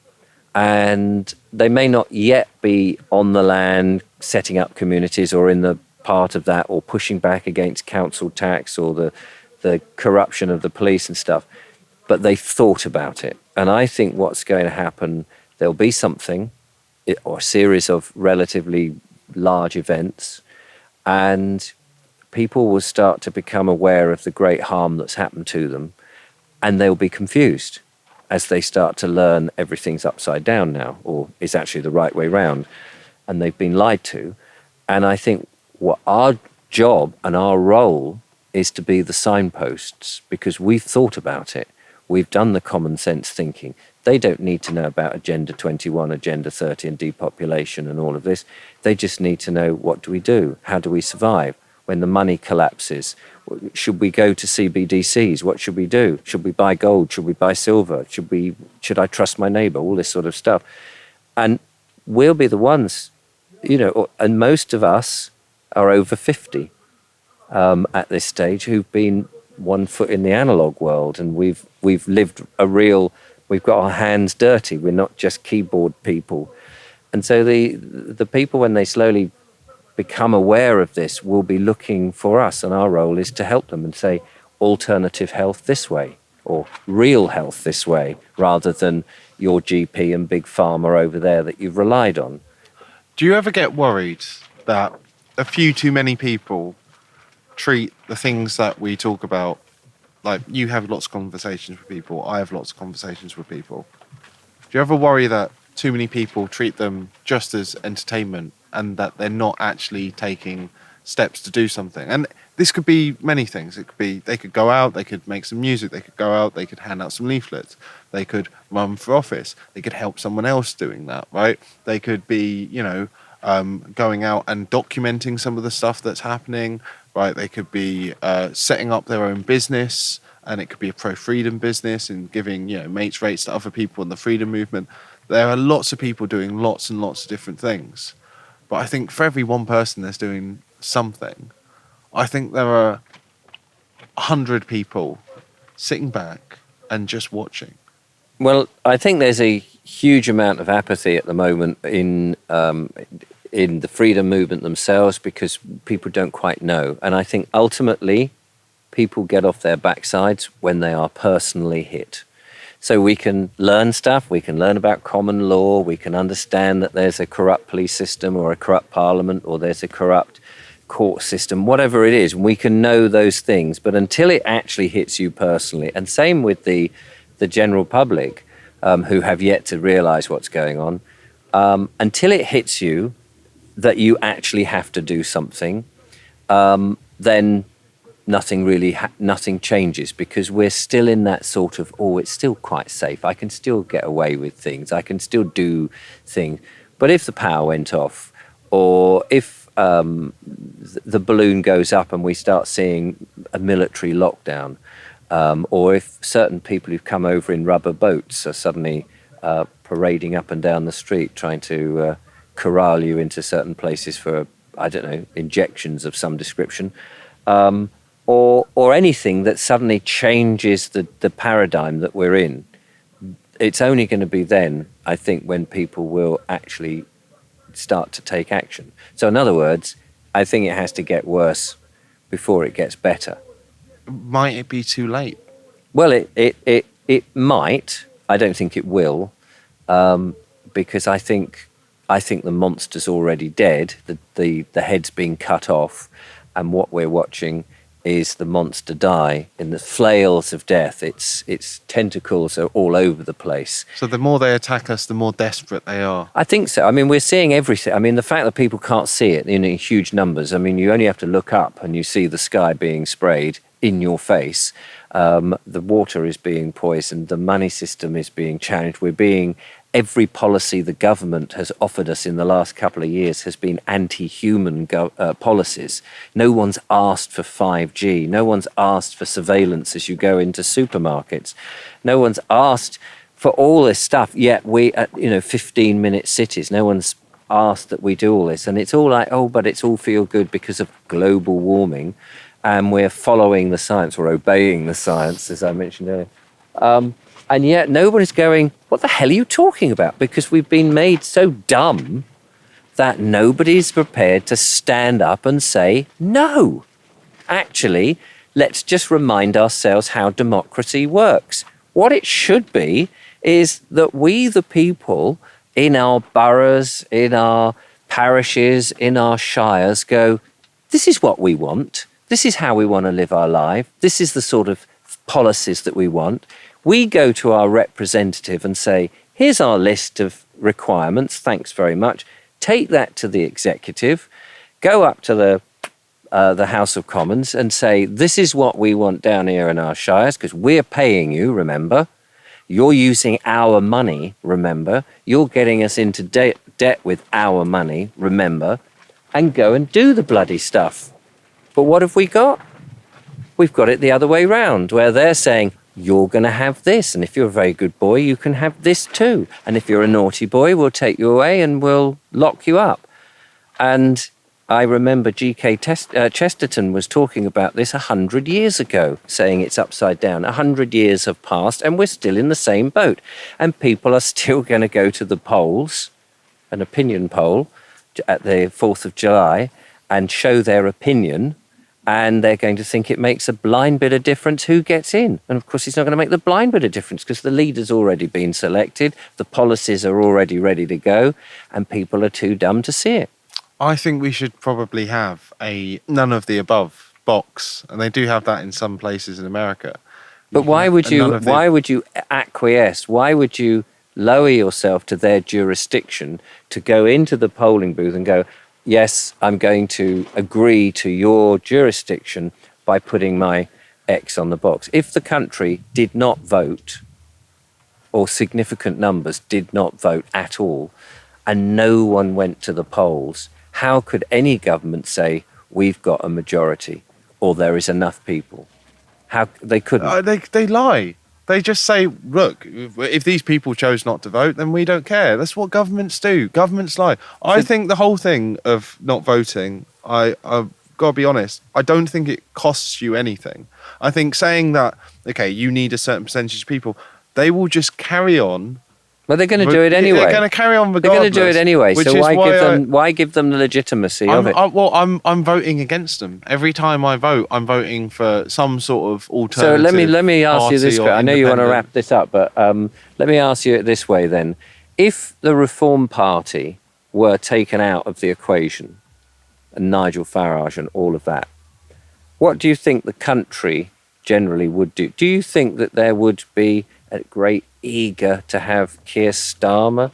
and they may not yet be on the land setting up communities or in the part of that or pushing back against council tax or the corruption of the police and stuff, but they've thought about it. And I think what's going to happen, there'll be something, or a series of relatively large events, and people will start to become aware of the great harm that's happened to them, and they'll be confused as they start to learn everything's upside down now, or is actually the right way round, and they've been lied to. And I think what our job and our role is to be the signposts, because we've thought about it. We've done the common sense thinking. They don't need to know about Agenda 21, Agenda 30 and depopulation and all of this. They just need to know, what do we do? How do we survive? When the money collapses, should we go to CBDCs? What should we do? Should we buy gold? Should we buy silver? Should I trust my neighbor? All this sort of stuff. And we'll be the ones, and most of us are over 50 at this stage, who've been one foot in the analog world, and we've lived a real. We've got our hands dirty. We're not just keyboard people, and so the people, when they slowly become aware of this, will be looking for us, and our role is to help them and say alternative health this way or real health this way, rather than your GP and big pharma over there that you've relied on. Do you ever get worried that a few too many people treat the things that we talk about, like you have lots of conversations with people, I have lots of conversations with people. Do you ever worry that too many people treat them just as entertainment and that they're not actually taking steps to do something? And this could be many things. It could be they could go out, they could make some music, they could go out, they could hand out some leaflets, they could run for office, they could help someone else doing that, right? They could be, going out and documenting some of the stuff that's happening, right? They could be setting up their own business, and it could be a pro-freedom business and giving, mates rates to other people in the freedom movement. There are lots of people doing lots and lots of different things. But I think for every one person that's doing something, I think there are 100 people sitting back and just watching. Well, I think there's a huge amount of apathy at the moment in the freedom movement themselves, because people don't quite know. And I think ultimately people get off their backsides when they are personally hit. So we can learn stuff, we can learn about common law, we can understand that there's a corrupt police system or a corrupt parliament or there's a corrupt court system, whatever it is, we can know those things. But until it actually hits you personally, and same with the general public who have yet to realize what's going on, until it hits you that you actually have to do something, then nothing changes, because we're still in that sort of, it's still quite safe. I can still get away with things. I can still do things. But if the power went off, or if the balloon goes up and we start seeing a military lockdown, or if certain people who've come over in rubber boats are suddenly parading up and down the street trying to corral you into certain places for, I don't know, injections of some description, or anything that suddenly changes the paradigm that we're in, it's only going to be then, I think, when people will actually start to take action. So in other words, I think it has to get worse before it gets better. Might it be too late? Well, it might. I don't think it will, because I think the monster's already dead. The head's been cut off, and what we're watching is the monster die in the flails of death. Its tentacles are all over the place. So the more they attack us, the more desperate they are. I think so. I mean, we're seeing everything. I mean, the fact that people can't see it in huge numbers. I mean, you only have to look up and you see the sky being sprayed in your face. The water is being poisoned. The money system is being challenged. Every policy the government has offered us in the last couple of years has been anti-human policies. No one's asked for 5G. No one's asked for surveillance as you go into supermarkets. No one's asked for all this stuff, yet we, 15-minute cities, no one's asked that we do all this. And it's all like, but it's all feel good because of global warming, and we're following the science or obeying the science, as I mentioned earlier. And yet nobody's going, what the hell are you talking about? Because we've been made so dumb that nobody's prepared to stand up and say, no. Actually, let's just remind ourselves how democracy works. What it should be is that we, the people, in our boroughs, in our parishes, in our shires, go, this is what we want. This is how we want to live our life. This is the sort of policies that we want. We go to our representative and say, here's our list of requirements, thanks very much. Take that to the executive, go up to the House of Commons and say, this is what we want down here in our shires, because we're paying you, remember. You're using our money, remember. You're getting us into debt with our money, remember. And go and do the bloody stuff. But what have we got? We've got it the other way round, where they're saying, you're going to have this, and if you're a very good boy, you can have this too. And if you're a naughty boy, we'll take you away and we'll lock you up. And I remember Chesterton was talking about this 100 years ago, saying it's upside down. 100 years have passed and we're still in the same boat. And people are still going to go to the polls, an opinion poll, at the 4th of July and show their opinion. And they're going to think it makes a blind bit of difference who gets in. And of course, it's not going to make the blind bit of difference because the leader's already been selected, the policies are already ready to go, and people are too dumb to see it. I think we should probably have a none of the above box, and they do have that in some places in America. But why would Why would you acquiesce? Why would you lower yourself to their jurisdiction to go into the polling booth and go, yes, I'm going to agree to your jurisdiction by putting my X on the box? If the country did not vote, or significant numbers did not vote at all, and no one went to the polls, how could any government say we've got a majority or there is enough people? How they couldn't. They lie. They just say, look, if these people chose not to vote, then we don't care. That's what governments do. Governments lie. I think the whole thing of not voting, I've got to be honest, I don't think it costs you anything. I think saying that, okay, you need a certain percentage of people, they will just carry on. Well, they're going to do it anyway. They're going to carry on regardless. They're going to do it anyway. So why give them the legitimacy of it? I'm voting against them. Every time I vote, I'm voting for some sort of alternative. So let me ask you this way. I know you want to wrap this up, but let me ask you it this way then. If the Reform Party were taken out of the equation, and Nigel Farage and all of that, what do you think the country generally would do? Do you think that there would be a great eager to have Keir Starmer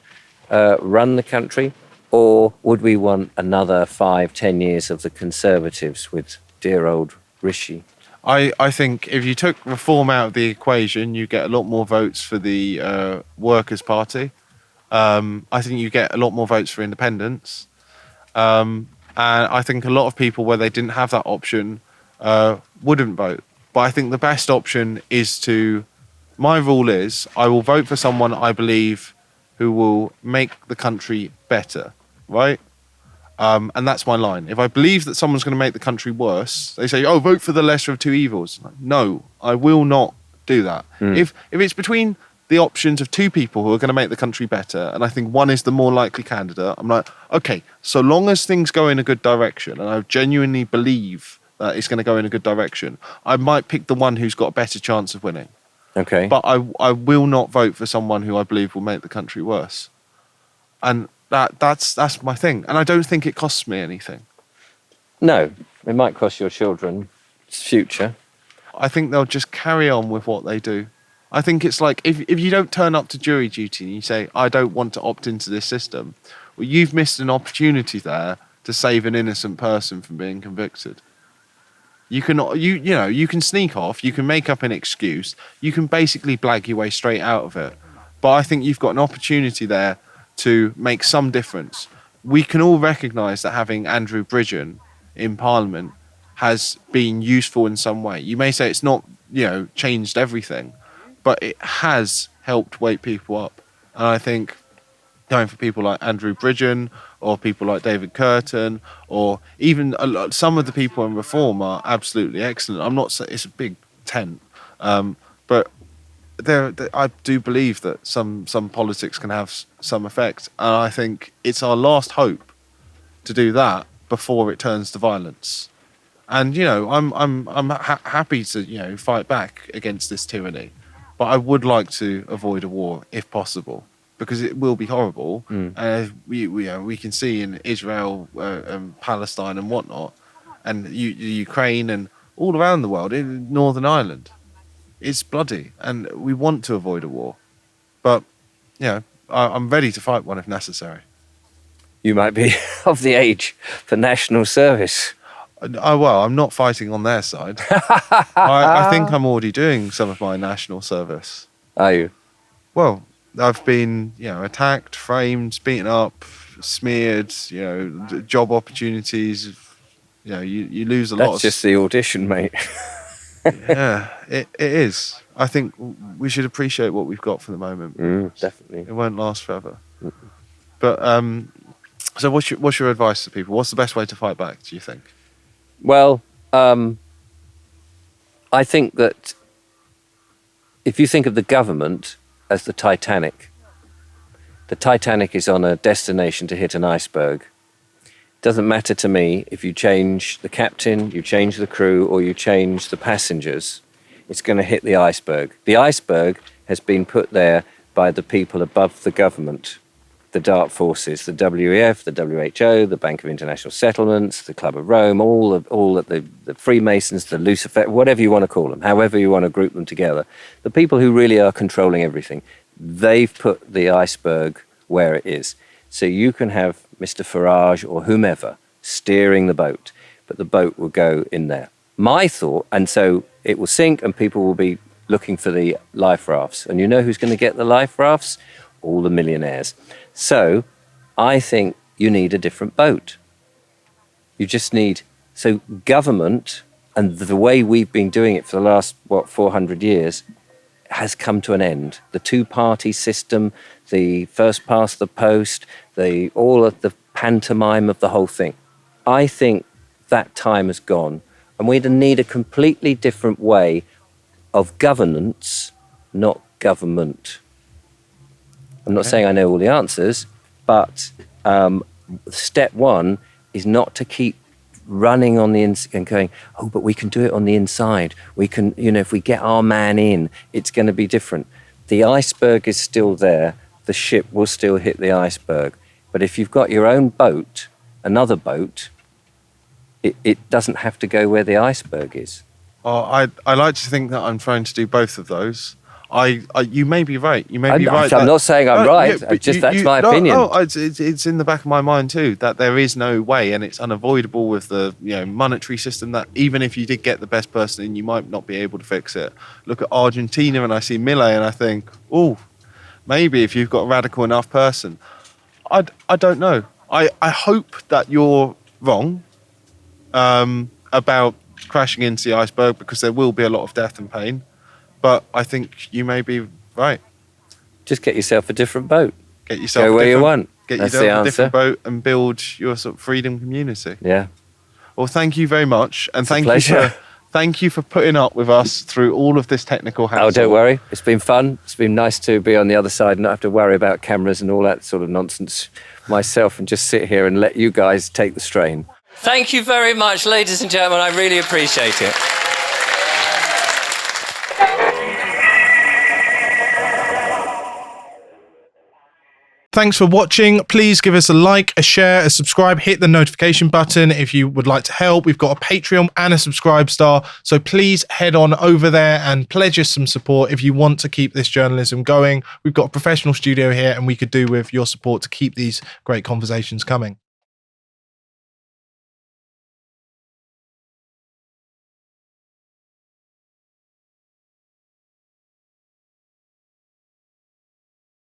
run the country, or would we want another 5-10 years of the Conservatives with dear old Rishi? I think if you took Reform out of the equation, you get a lot more votes for the Workers' Party. I think you get a lot more votes for independents. And I think a lot of people, where they didn't have that option, wouldn't vote. But I think the best option is to... My rule is I will vote for someone I believe who will make the country better, right? And that's my line. If I believe that someone's going to make the country worse, they say, oh, vote for the lesser of two evils. No, I will not do that. If it's between the options of two people who are going to make the country better, and I think one is the more likely candidate, I'm like, okay, so long as things go in a good direction, and I genuinely believe that it's going to go in a good direction, I might pick the one who's got a better chance of winning. Okay. But I will not vote for someone who I believe will make the country worse. And that's my thing. And I don't think it costs me anything. No, it might cost your children's future. I think they'll just carry on with what they do. I think it's like if you don't turn up to jury duty and you say, I don't want to opt into this system, well, you've missed an opportunity there to save an innocent person from being convicted. You can sneak off, you can make up an excuse, you can basically blag your way straight out of it. But I think you've got an opportunity there to make some difference. We can all recognise that having Andrew Bridgen in Parliament has been useful in some way. You may say it's not, changed everything, but it has helped wake people up. And I think going for people like Andrew Bridgen or people like David Curtin or even some of the people in Reform are absolutely excellent. I'm not saying it's a big tent, but I do believe that some politics can have some effect. And I think it's our last hope to do that before it turns to violence. And, I'm happy to, fight back against this tyranny. But I would like to avoid a war if possible, because it will be horrible. We can see in Israel, Palestine and whatnot, and Ukraine and all around the world, in Northern Ireland. It's bloody, and we want to avoid a war. But, I'm ready to fight one if necessary. You might be of the age for national service. I'm not fighting on their side. I think I'm already doing some of my national service. Are you? Well, I've been, attacked, framed, beaten up, smeared, job opportunities. You lose a lot. That's just the audition, mate. Yeah, it is. I think we should appreciate what we've got for the moment. Definitely. It won't last forever. But So what's your advice to people? What's the best way to fight back, do you think? Well, I think that if you think of the government as the Titanic is on a destination to hit an iceberg. It doesn't matter to me if you change the captain, you change the crew, or you change the passengers. It's going to hit the iceberg. The iceberg has been put there by the people above the government, the dark forces, the WEF, the WHO, the Bank of International Settlements, the Club of Rome, all of the Freemasons, the Lucifer, whatever you want to call them, however you want to group them together. The people who really are controlling everything, they've put the iceberg where it is. So you can have Mr. Farage or whomever steering the boat, but the boat will go in there. My thought, and so it will sink and people will be looking for the life rafts. And you know who's going to get the life rafts? All the millionaires. So I think you need a different boat. You just need, so government and the way we've been doing it for the last, 400 years has come to an end. The two-party system, the first past the post, all of the pantomime of the whole thing. I think that time has gone and we need a completely different way of governance, not government. I'm not saying I know all the answers, but step one is not to keep running on the inside and going, oh, but we can do it on the inside. We can, if we get our man in, it's going to be different. The iceberg is still there. The ship will still hit the iceberg. But if you've got your own boat, another boat, it doesn't have to go where the iceberg is. I like to think that I'm trying to do both of those. You may be right. You may be right. I'm not saying I'm right. Yeah, that's my opinion. It's in the back of my mind too that there is no way, and it's unavoidable with the monetary system. That even if you did get the best person in, you might not be able to fix it. Look at Argentina, and I see Milei, and I think, oh, maybe if you've got a radical enough person. I don't know. I hope that you're wrong about crashing into the iceberg because there will be a lot of death and pain. But I think you may be right. Just get yourself a different boat. Get yourself go where you want. Get That's yourself a different boat and build your sort of freedom community. Yeah. Well, thank you very much, and thank you for putting up with us through all of this technical hassle. Oh, don't worry. It's been fun. It's been nice to be on the other side and not have to worry about cameras and all that sort of nonsense myself, and just sit here and let you guys take the strain. Thank you very much, ladies and gentlemen. I really appreciate it. Thanks for watching. Please give us a like, a share, a subscribe, hit the notification button if you would like to help. We've got a Patreon and a Subscribe Star, so please head on over there and pledge us some support if you want to keep this journalism going. We've got a professional studio here and we could do with your support to keep these great conversations coming.